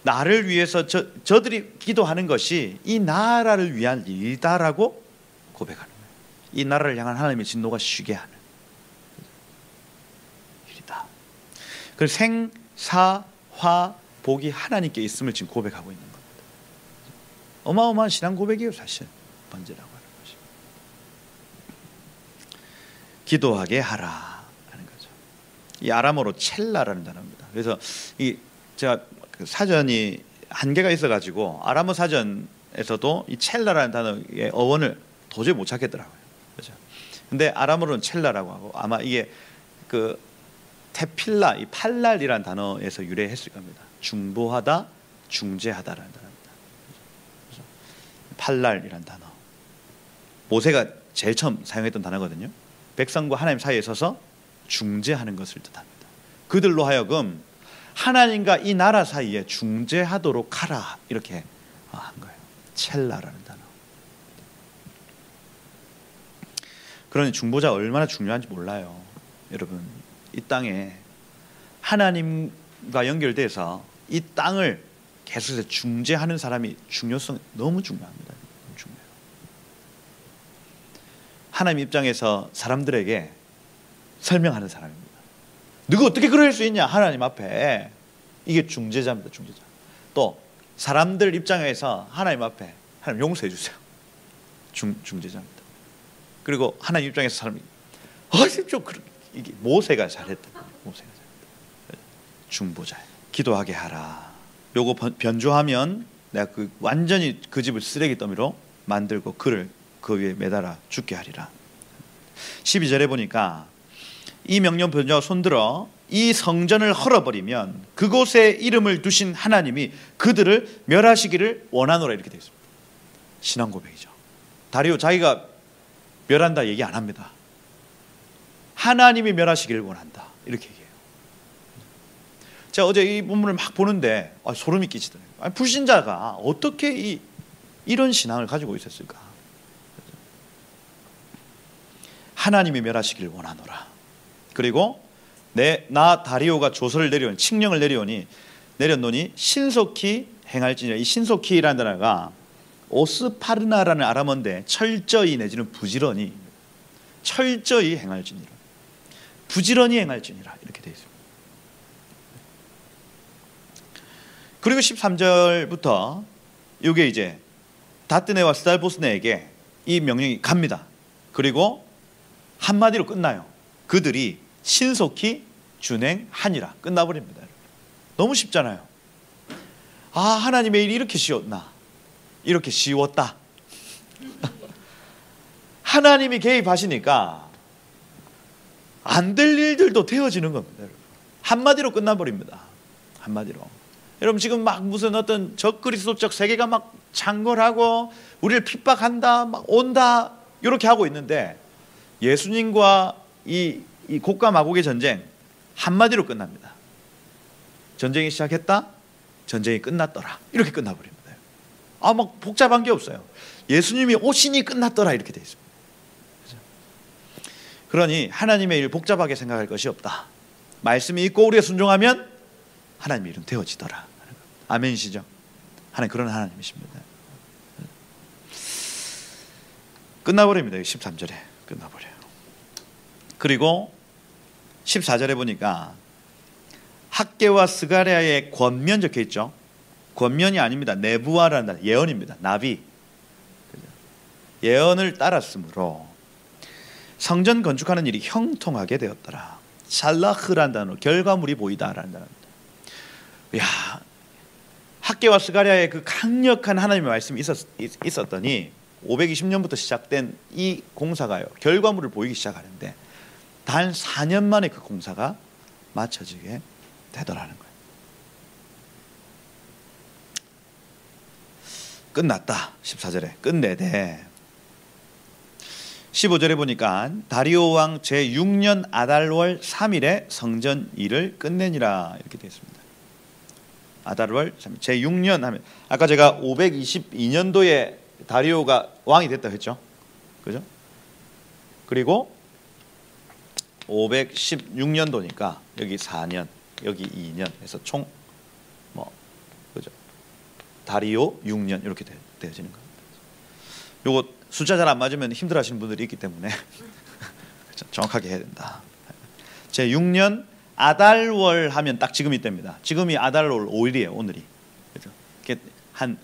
나를 위해서 저들이 기도하는 것이 이 나라를 위한 일이다라고 고백하는 거예요. 이 나라를 향한 하나님의 진노가 쉬게 하는 일이다. 그래서 생, 사, 화, 복이 하나님께 있음을 지금 고백하고 있는 겁니다. 어마어마한 신앙 고백이에요, 사실. 번제라고 하는 것이. 기도하게 하라 하는 거죠. 이 아람어로 첼라라는 단어입니다. 그래서 제가 사전이 한계가 있어가지고 아람어 사전에서도 이 첼라라는 단어의 어원을 도저히 못 찾겠더라고요. 그렇죠? 근데 아람어로는 첼라라고 하고, 아마 이게 그 테필라, 이 팔랄이라는 단어에서 유래했을 겁니다. 중보하다, 중재하다라는 단어입니다. 그렇죠? 팔랄이라는 단어, 모세가 제일 처음 사용했던 단어거든요. 백성과 하나님 사이에 서서 중재하는 것을 뜻합니다. 그들로 하여금 하나님과 이 나라 사이에 중재하도록 하라, 이렇게 한 거예요. 첼라라는 단어. 그러니 중보자가 얼마나 중요한지 몰라요. 여러분, 이 땅에 하나님과 연결돼서 이 땅을 계속해서 중재하는 사람이 중요성이 너무 중요합니다. 너무 중요해요. 하나님 입장에서 사람들에게 설명하는 사람입니다. 너가 어떻게 그럴 수 있냐, 하나님 앞에. 이게 중재자입니다. 중재자. 또 사람들 입장에서 하나님 앞에, 하나님 용서해 주세요. 중재자입니다. 그리고 하나님 입장에서 사람이 좀 이게 모세가 잘했다. 모세가 잘했다. 중보자예요. 기도하게 하라. 요거 변조하면 내가 완전히 그 집을 쓰레기 더미로 만들고 그를 그 위에 매달아 죽게 하리라. 12절에 보니까 이 명령 변조하고 손들어 이 성전을 헐어버리면 그곳에 이름을 두신 하나님이 그들을 멸하시기를 원하노라, 이렇게 되어 있습니다. 신앙 고백이죠. 다리오 자기가 멸한다 얘기 안 합니다. 하나님이 멸하시기를 원한다. 이렇게 얘기해요. 제가 어제 이 본문을 막 보는데 소름이 끼치더라고요. 불신자가 어떻게 이런 신앙을 가지고 있었을까? 하나님이 멸하시기를 원하노라. 그리고 나 다리오가 조서를 내려오니, 칙령을 내렸노니 신속히 행할지니라. 이 신속히라는 단어가 오스파르나라는 아람어인데 철저히 내지는 부지런히, 철저히 행할지니라, 부지런히 행할지니라 이렇게 되어 있습니다. 그리고 13절부터 이게 이제 다뜨네와 스달보스네에게 이 명령이 갑니다. 그리고 한마디로 끝나요. 그들이 신속히 준행하니라. 끝나버립니다. 너무 쉽잖아요. 하나님의 일이 이렇게 쉬웠나? 이렇게 쉬웠다. 하나님이 개입하시니까 안 될 일들도 되어지는 겁니다. 한마디로 끝나버립니다. 한마디로. 여러분 지금 막 무슨 어떤 적그리스도적 세계가 막 창궐하고 우리를 핍박한다, 막 온다 이렇게 하고 있는데 예수님과 이 곡과 마곡의 전쟁 한마디로 끝납니다. 전쟁이 시작했다, 전쟁이 끝났더라 이렇게 끝나버립니다. 막 복잡한 게 없어요. 예수님이 오시니 끝났더라 이렇게 돼 있습니다. 그러니 하나님의 일 복잡하게 생각할 것이 없다. 말씀이 있고 우리가 순종하면 하나님의 일은 되어지더라. 아멘이시죠? 하나님 그런 하나님이십니다. 끝나버립니다. 13절에 끝나버려요. 그리고 14절에 보니까 학개와 스가랴의 권면 적혀 있죠. 권면이 아닙니다. 네부아라는 예언입니다. 나비. 예언을 따랐으므로 성전 건축하는 일이 형통하게 되었더라. 샬라흐라는 단어, 결과물이 보이다라는 단어입니다. 야, 학개와 스가랴의 그 강력한 하나님의 말씀이 있었더니 520년부터 시작된 이 공사가요, 결과물을 보이기 시작하는데 단 4년 만에 그 공사가 마쳐지게 되더라는 거예요. 끝났다. 14절에 끝내되 15절에 보니까 다리오 왕 제6년 아달월 3일에 성전 일을 끝내니라 이렇게 되어 있습니다. 아달월 3일 제6년 하면 아까 제가 522년도에 다리오가 왕이 됐다고 했죠. 그죠? 그리고 516년도니까 여기 4년, 여기 2년 해서 총 그죠? 다리오 6년 이렇게 되어지는 겁니다. 요거 숫자 잘 안 맞으면 힘들어하시는 분들이 있기 때문에 정확하게 해야 된다. 제 6년 아달월 하면 딱 지금 이때입니다. 지금이 아달월 5일이에요. 오늘이. 그죠? 한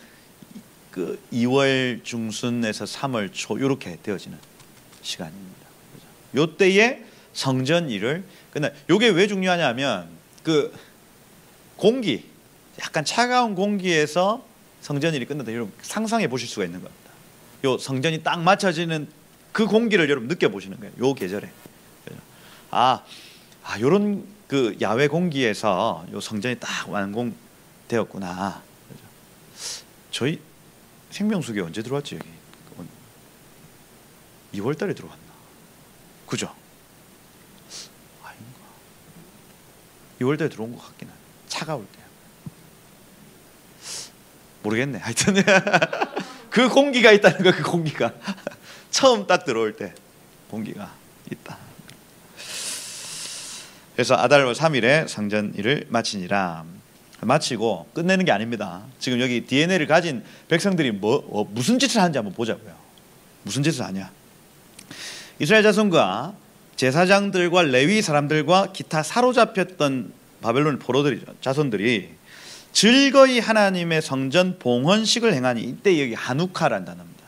그 2월 중순에서 3월 초 이렇게 되어지는 시간입니다. 그죠? 요 때에 성전 일을 끝나. 요게 왜 중요하냐면 그 공기, 약간 차가운 공기에서 성전 일이 끝난다. 여러분 상상해 보실 수가 있는 겁니다. 요 성전이 딱 맞춰지는 그 공기를 여러분 느껴보시는 거예요. 요 계절에. 요런 그 야외 공기에서 요 성전이 딱 완공되었구나. 저희 생명수계 언제 들어왔지 여기? 2월 달에 들어왔나? 그죠? 아닌가? 2월 달에 들어온 것 같긴 하네. 차가울 때. 모르겠네. 하여튼 그 공기가 있다는 거, 그 공기가 처음 딱 들어올 때 공기가 있다. 그래서 아달월 3일에 성전 일을 마치니라. 마치고 끝내는 게 아닙니다. 지금 여기 DNA를 가진 백성들이 무슨 짓을 하는지 한번 보자고요. 무슨 짓을 하냐? 이스라엘 자손과 제사장들과 레위 사람들과 기타 사로잡혔던 바벨론 포로들이죠. 자손들이 즐거이 하나님의 성전 봉헌식을 행하니, 이때 여기 하누카라는 단어입니다.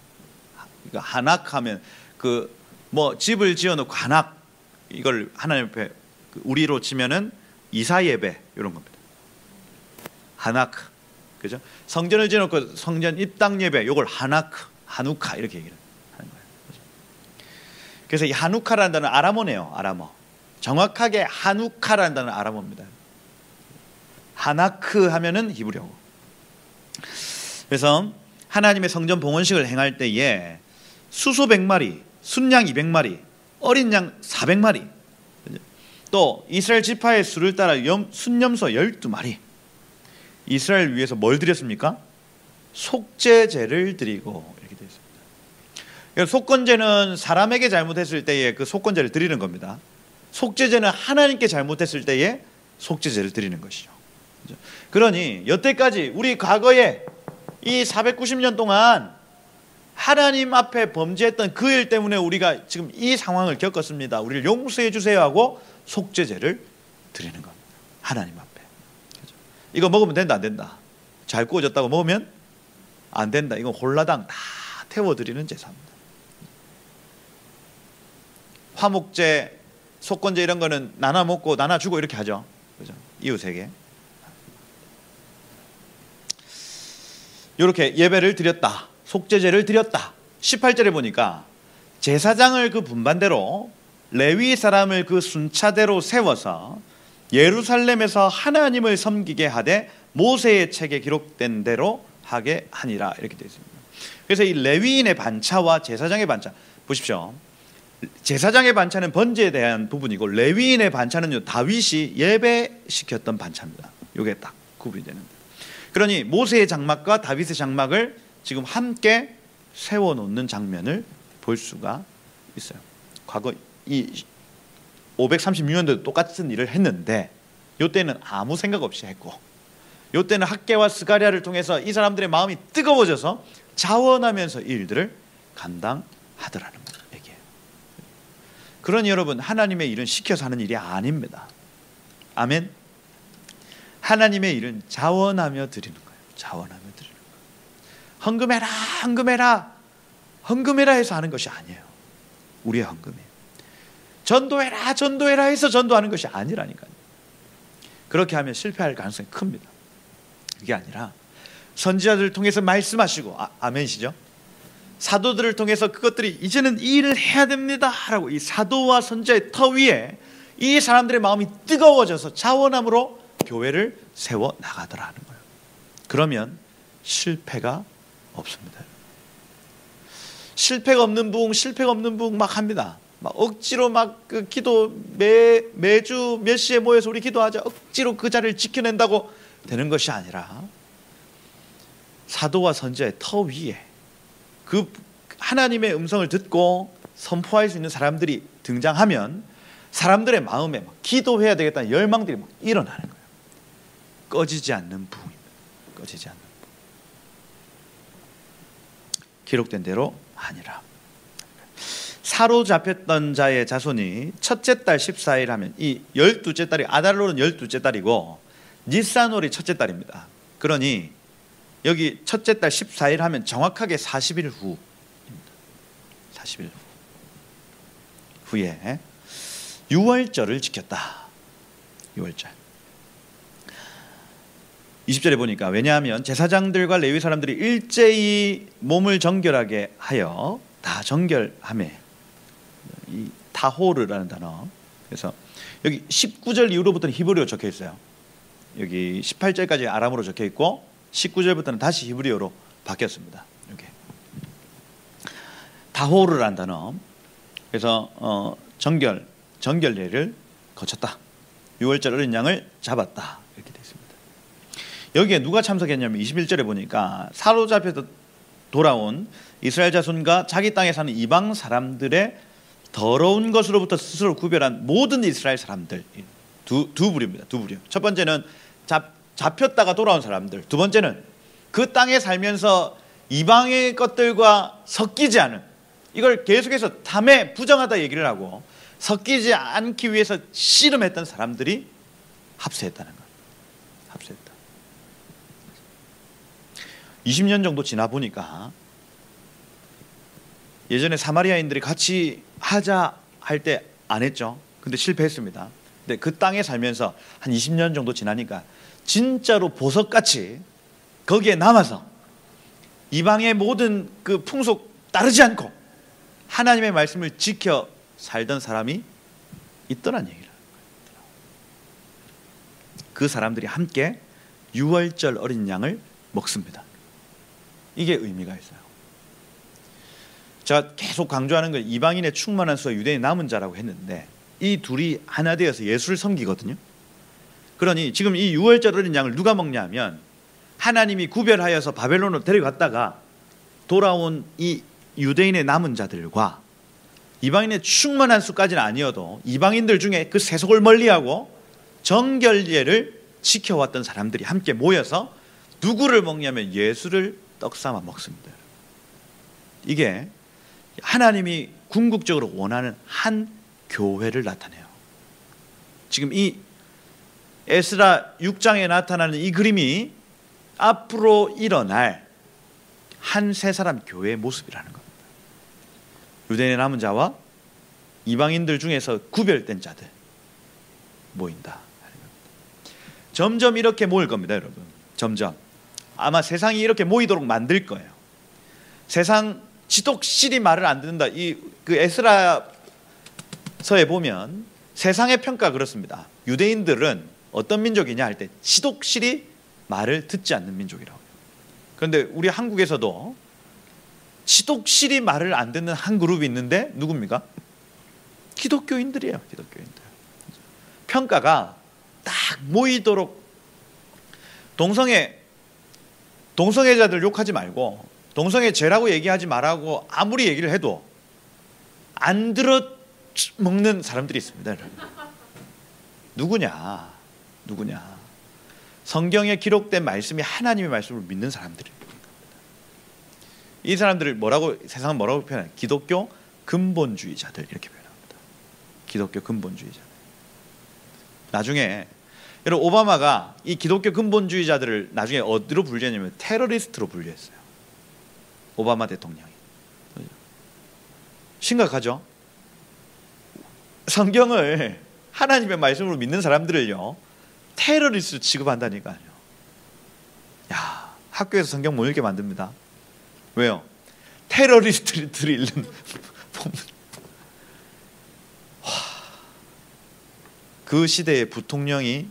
그러니까 하낙하면 그 집을 지어놓고 하낙, 이걸 하나님 앞에 우리로 치면은 이사 예배 이런 겁니다. 하나크, 그죠? 성전을 지어놓고 성전 입당 예배, 이걸 하누카 이렇게 얘기를 하는 거예요. 그죠? 그래서 이 하누카라는 단어는 아람어네요. 아람어. 정확하게 하누카라는 단어는 아람어입니다. 하나크 하면은 히브리어고. 그래서 하나님의 성전 봉헌식을 행할 때에 수소 100마리, 순양 200마리, 어린 양 400마리, 또 이스라엘 지파의 수를 따라 순염소 12마리. 이스라엘 위해서 뭘 드렸습니까? 속죄제를 드리고 이렇게 되어 있습니다. 속건제는 사람에게 잘못했을 때에 그 속건제를 드리는 겁니다. 속죄제는 하나님께 잘못했을 때에 속죄제를 드리는 것이죠. 그러니 여태까지 우리 과거에 이 490년 동안 하나님 앞에 범죄했던 그 일 때문에 우리가 지금 이 상황을 겪었습니다. 우리를 용서해 주세요 하고 속죄제를 드리는 겁니다. 하나님 앞에. 이거 먹으면 된다 안 된다? 잘 구워졌다고 먹으면 안 된다. 이건 홀라당 다 태워드리는 제사입니다. 화목제, 속건제 이런 거는 나눠 먹고 나눠 주고 이렇게 하죠. 그죠? 이웃에게. 이렇게 예배를 드렸다. 속죄제를 드렸다. 18절에 보니까 제사장을 그 분반대로 레위 사람을 그 순차대로 세워서 예루살렘에서 하나님을 섬기게 하되 모세의 책에 기록된 대로 하게 하니라 이렇게 되어 있습니다. 그래서 이 레위인의 반차와 제사장의 반차 보십시오. 제사장의 반차는 번제에 대한 부분이고 레위인의 반차는 다윗이 예배시켰던 반차입니다. 이게 딱 구분이 되는데, 그러니 모세의 장막과 다윗의 장막을 지금 함께 세워놓는 장면을 볼 수가 있어요. 과거 이 536년도에도 똑같은 일을 했는데 이때는 아무 생각 없이 했고, 이때는 학개와 스가랴를 통해서 이 사람들의 마음이 뜨거워져서 자원하면서 이 일들을 감당하더라는 얘기예요. 그러니 여러분, 하나님의 일은 시켜서 하는 일이 아닙니다. 아멘. 하나님의 일은 자원하며 드리는 거예요. 자원하며 드리는 거예요. 헌금해라, 헌금해라, 헌금해라 해서 하는 것이 아니에요. 우리의 헌금이에요. 전도해라, 전도해라 해서 전도하는 것이 아니라니까요. 그렇게 하면 실패할 가능성이 큽니다. 그게 아니라 선지자들을 통해서 말씀하시고, 아멘이시죠? 사도들을 통해서 그것들이 이제는 이 일을 해야 됩니다 라고 이 사도와 선지자의 터 위에 이 사람들의 마음이 뜨거워져서 자원함으로 교회를 세워 나가더라는 거예요. 그러면 실패가 없습니다. 실패가 없는 부흥, 실패가 없는 부흥 막 합니다. 막 억지로 막 그 기도 매주 몇 시에 모여서 우리 기도하자, 억지로 그 자리를 지켜낸다고 되는 것이 아니라 사도와 선지자의 터 위에 그 하나님의 음성을 듣고 선포할 수 있는 사람들이 등장하면 사람들의 마음에 막 기도해야 되겠다는 열망들이 막 일어나는 거예요. 꺼지지 않는 부흥입니다. 꺼지지 않는 부흥. 기록된 대로 아니라. 사로잡혔던 자의 자손이 첫째 달 14일 하면, 이 12째 달이 아달로는 12째 달이고 니산월이 첫째 달입니다. 그러니 여기 첫째 달 14일 하면 정확하게 40일 후입니다. 40일 후에 유월절을 지켰다. 유월절. 20절에 보니까, 왜냐하면 제사장들과 레위 사람들이 일제히 몸을 정결하게 하여 다 정결하매, 이 타호르라는 단어. 그래서 여기 19절 이후로부터는 히브리어로 적혀 있어요. 여기 18절까지 아람어로 적혀 있고 19절부터는 다시 히브리어로 바뀌었습니다. 이렇게 타호르라는 단어. 그래서 정결례를 거쳤다. 6월절 어린 양을 잡았다. 이렇게 되어 있습니다. 여기에 누가 참석했냐면 21절에 보니까 사로잡혀 돌아온 이스라엘 자손과 자기 땅에 사는 이방 사람들의 더러운 것으로부터 스스로 구별한 모든 이스라엘 사람들, 두 부류입니다. 두 부류. 첫 번째는 잡혔다가 돌아온 사람들, 두 번째는 그 땅에 살면서 이방의 것들과 섞이지 않은, 이걸 계속해서 탐해 부정하다 얘기를 하고 섞이지 않기 위해서 씨름했던 사람들이 합세했다는 거예요. 합세했다. 20년 정도 지나 보니까, 예전에 사마리아인들이 같이 하자 할 때 안 했죠. 근데 실패했습니다. 근데 그 땅에 살면서 한 20년 정도 지나니까 진짜로 보석같이 거기에 남아서 이방의 모든 그 풍속 따르지 않고 하나님의 말씀을 지켜 살던 사람이 있더란 얘기를. 그 사람들이 함께 유월절 어린 양을 먹습니다. 이게 의미가 있어요. 제가 계속 강조하는 건 이방인의 충만한 수와 유대인의 남은 자라고 했는데, 이 둘이 하나 되어서 예수를 섬기거든요. 그러니 지금 이 유월절 어린 양을 누가 먹냐 하면 하나님이 구별하여서 바벨론으로 데려갔다가 돌아온 이 유대인의 남은 자들과 이방인의 충만한 수까지는 아니어도 이방인들 중에 그 세속을 멀리하고 정결례를 지켜왔던 사람들이 함께 모여서 누구를 먹냐면 예수를 떡 삼아 먹습니다. 이게 하나님이 궁극적으로 원하는 한 교회를 나타내요. 지금 이 에스라 6장에 나타나는 이 그림이 앞으로 일어날 한 세 사람 교회의 모습이라는 겁니다. 유대인의 남은 자와 이방인들 중에서 구별된 자들 모인다. 점점 이렇게 모일 겁니다, 여러분. 점점 아마 세상이 이렇게 모이도록 만들 거예요. 세상 지독실이 말을 안 듣는다. 그 에스라서에 보면 세상의 평가 그렇습니다. 유대인들은 어떤 민족이냐 할 때 지독실이 말을 듣지 않는 민족이라고. 그런데 우리 한국에서도 지독실이 말을 안 듣는 한 그룹이 있는데 누굽니까? 기독교인들이에요. 기독교인들. 평가가 딱 모이도록 동성애자들 욕하지 말고 동성애죄라고 얘기하지 말라고 아무리 얘기를 해도 안 들어 먹는 사람들이 있습니다. 누구냐? 성경에 기록된 말씀이 하나님의 말씀을 믿는 사람들입니다. 이 사람들을 세상은 뭐라고 표현해요? 기독교 근본주의자들 이렇게 표현합니다. 기독교 근본주의자들. 나중에 여러분 오바마가 이 기독교 근본주의자들을 나중에 어디로 분류했냐면 테러리스트로 분류했어요. 오바마 대통령이. 심각하죠? 성경을 하나님의 말씀으로 믿는 사람들을요 테러리스트 취급한다니까요. 야, 학교에서 성경 못 읽게 만듭니다. 왜요? 테러리스트들이 읽는 그 시대의 부통령이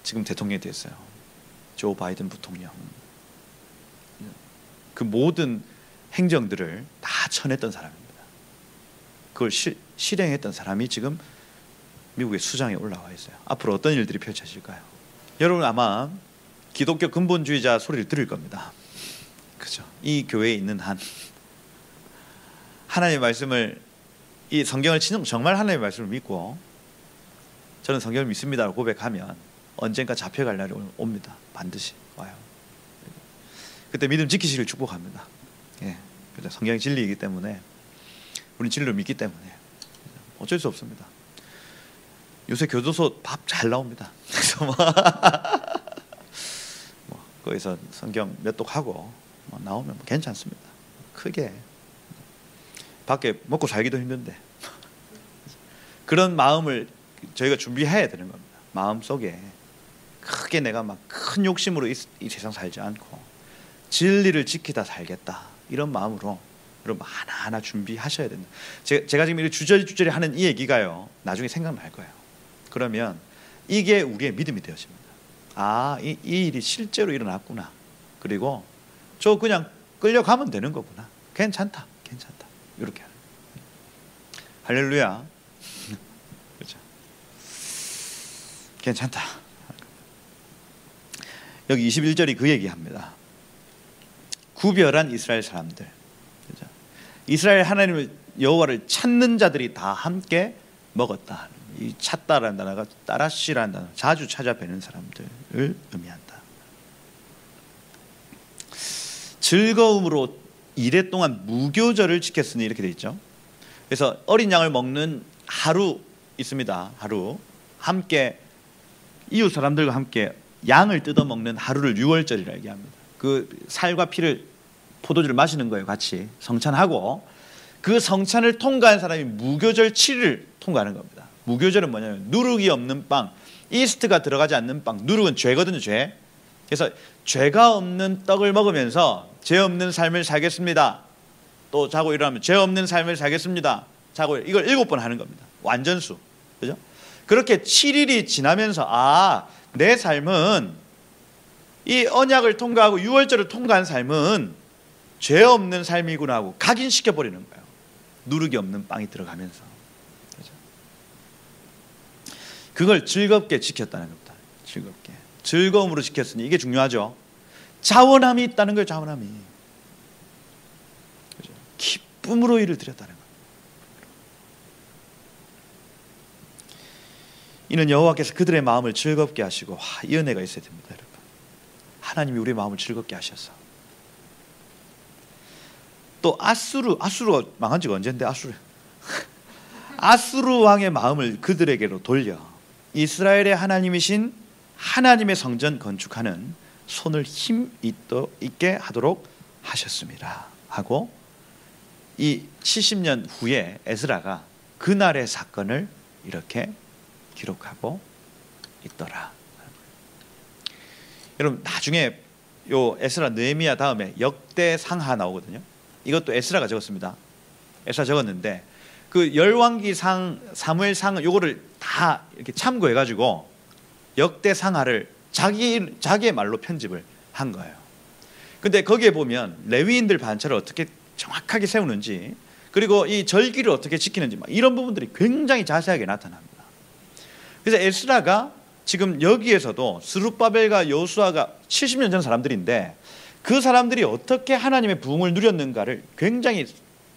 지금 대통령이 됐어요. 조 바이든 부통령. 그 모든 행정들을 다 쳐냈던 사람입니다. 그걸 실행했던 사람이 지금 미국의 수장에 올라와 있어요. 앞으로 어떤 일들이 펼쳐질까요? 여러분 아마 기독교 근본주의자 소리를 들을 겁니다. 그죠? 이 교회에 있는 한 하나님의 말씀을 이 성경을 정말 하나님의 말씀을 믿고 저는 성경을 믿습니다라고 고백하면 언젠가 잡혀갈 날이 옵니다. 반드시 와요. 그때 믿음 지키시길 축복합니다. 예, 성경이 진리이기 때문에 우리는 진리를 믿기 때문에 어쩔 수 없습니다. 요새 교도소 밥 잘 나옵니다. 그래서 거기서 성경 몇 독 하고 나오면 괜찮습니다. 크게 밖에 먹고 살기도 힘든데 그런 마음을 저희가 준비해야 되는 겁니다. 마음 속에 크게 내가 막 큰 욕심으로 이 세상 살지 않고 진리를 지키다 살겠다 이런 마음으로 여러분 하나하나 준비하셔야 된다. 제가 지금 이렇게 주저리 하는 이 얘기가요 나중에 생각날 거예요. 그러면 이게 우리의 믿음이 되어집니다. 아, 이 일이 실제로 일어났구나. 그리고 저 그냥 끌려가면 되는 거구나. 괜찮다. 이렇게 하는 거예요. 할렐루야. 그렇죠. 괜찮다. 여기 21절이 그 얘기합니다. 구별한 이스라엘 사람들. 그렇죠? 이스라엘 하나님을 여호와를 찾는 자들이 다 함께 먹었다. 이 찾다라는 단어가 따라시라는 단어, 자주 찾아뵈는 사람들을 의미한다. 즐거움으로 이래 동안 무교절을 지켰으니 이렇게 돼 있죠. 그래서 어린 양을 먹는 하루 있습니다. 하루 함께 이웃 사람들과 함께 양을 뜯어 먹는 하루를 유월절이라 얘기합니다. 그 살과 피를 포도주를 마시는 거예요. 같이 성찬하고 그 성찬을 통과한 사람이 무교절 7일을 통과하는 겁니다. 무교절은 뭐냐면 누룩이 없는 빵, 이스트가 들어가지 않는 빵. 누룩은 죄거든요, 죄. 그래서 죄가 없는 떡을 먹으면서 죄 없는 삶을 살겠습니다. 또 자고 일어나면 죄 없는 삶을 살겠습니다. 자고 이걸 7번 하는 겁니다. 완전수. 그죠? 그렇게 7일이 지나면서 내 삶은 이 언약을 통과하고 유월절을 통과한 삶은 죄 없는 삶이구나 하고 각인시켜 버리는 거예요. 누룩이 없는 빵이 들어가면서. 그죠? 그걸 즐겁게 지켰다는 겁니다. 즐겁게. 즐거움으로 지켰으니 이게 중요하죠. 자원함이 있다는 거예요. 자원함이. 그죠? 기쁨으로 일을 드렸다는 거예요. 이는 여호와께서 그들의 마음을 즐겁게 하시고, 이 은혜가 있어야 됩니다, 여러분. 하나님이 우리의 마음을 즐겁게 하셔서. 또 아수르가 망한 지가 언젠데, 아수르 왕의 마음을 그들에게로 돌려 이스라엘의 하나님이신 하나님의 성전 건축하는 손을 힘 있게 하도록 하셨습니다 하고, 이 70년 후에 에스라가 그날의 사건을 이렇게 기록하고 있더라. 여러분, 나중에 요 에스라 느헤미야 다음에 역대상하 나오거든요. 이것도 에스라가 적었습니다. 에스라 적었는데 그 열왕기상, 사무엘상 요거를 다 이렇게 참고해 가지고 역대상하를 자기의 말로 편집을 한 거예요. 근데 거기에 보면 레위인들 반차를 어떻게 정확하게 세우는지, 그리고 이 절기를 어떻게 지키는지, 막 이런 부분들이 굉장히 자세하게 나타납니다. 그래서 에스라가 지금 여기에서도 스룹바벨과 여호수아가 70년 전 사람들인데 그 사람들이 어떻게 하나님의 부흥을 누렸는가를 굉장히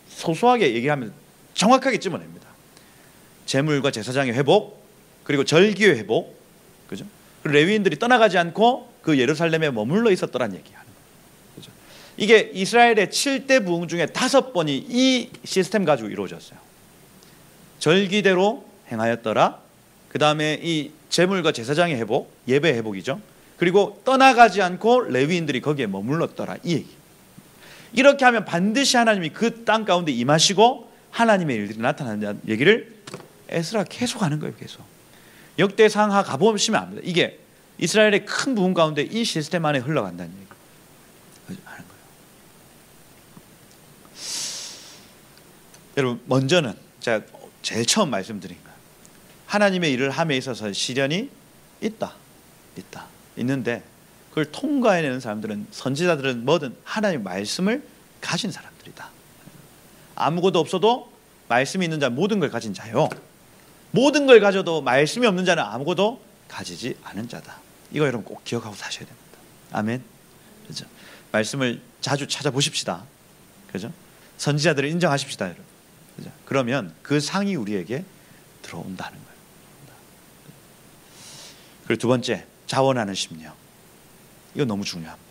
소소하게 얘기하면서 정확하게 찝어냅니다. 제물과 제사장의 회복, 그리고 절기의 회복, 그죠? 그리고 레위인들이 떠나가지 않고 그 예루살렘에 머물러 있었더란 얘기하는 거예요. 그죠? 이게 이스라엘의 7대 부흥 중에 5번이 이 시스템 가지고 이루어졌어요. 절기대로 행하였더라. 그 다음에 이 제물과 제사장의 회복, 예배 회복이죠. 그리고 떠나가지 않고 레위인들이 거기에 머물렀더라, 이 얘기. 이렇게 하면 반드시 하나님이 그 땅 가운데 임하시고 하나님의 일들이 나타난다는 얘기를 에스라 계속 하는 거예요. 계속. 역대상하 가보시면 압니다. 이게 이스라엘의 큰 부흥 가운데 이 시스템 안에 흘러간다는 얘기 하는 거예요. 여러분, 먼저는 제가 제일 처음 말씀드린 거예요. 하나님의 일을 함에 있어서 시련이 있는데 그걸 통과해내는 사람들은, 선지자들은 뭐든 하나님의 말씀을 가진 사람들이다. 아무것도 없어도 말씀이 있는 자 모든 걸 가진 자요, 모든 걸 가져도 말씀이 없는 자는 아무것도 가지지 않은 자다. 이거 여러분 꼭 기억하고 사셔야 됩니다. 아멘. 그죠? 말씀을 자주 찾아보십시다. 그죠? 선지자들을 인정하십시다, 여러분. 그죠? 그러면 그 상이 우리에게 들어온다는 거예요. 그리고 두 번째, 자원하는 심령. 이거 너무 중요합니다.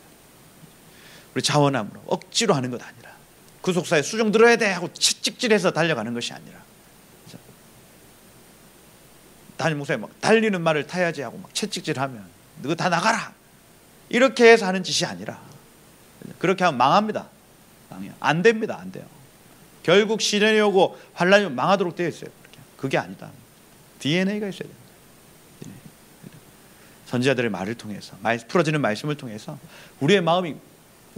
우리 자원함으로 억지로 하는 것 아니라, 구속사에 수종 들어야 돼 하고 채찍질해서 달려가는 것이 아니라, 담임 목사님 막 달리는 말을 타야지 하고 막 채찍질하면 너 다 나가라 이렇게 해서 하는 짓이 아니라, 그렇게 하면 망합니다. 안 됩니다. 안 돼요. 결국 시련이 오고 환란이 오면 망하도록 되어 있어요. 그게 아니다. DNA가 있어야 됩니다. 선지자들의 말을 통해서, 풀어지는 말씀을 통해서 우리의 마음이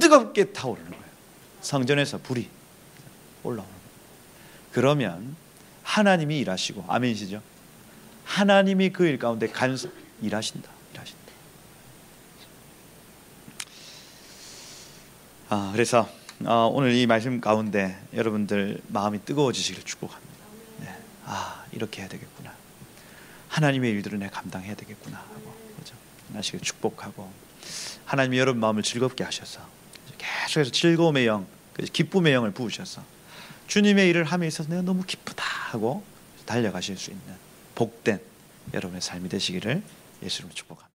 뜨겁게 타오르는 거예요. 성전에서 불이 올라오는 거예요. 그러면 하나님이 일하시고, 아멘이시죠? 하나님이 그 일 가운데 일하신다. 그래서 오늘 이 말씀 가운데 여러분들 마음이 뜨거워지시길 축복합니다. 네. 이렇게 해야 되겠구나. 하나님의 일들을 내가 감당해야 되겠구나 하고, 그죠? 하나씩 축복하고, 하나님이 여러분 마음을 즐겁게 하셔서 계속해서 즐거움의 영, 기쁨의 영을 부으셔서 주님의 일을 함에 있어서 내가 너무 기쁘다 하고 달려가실 수 있는 복된 여러분의 삶이 되시기를 예수 이름으로 축복합니다.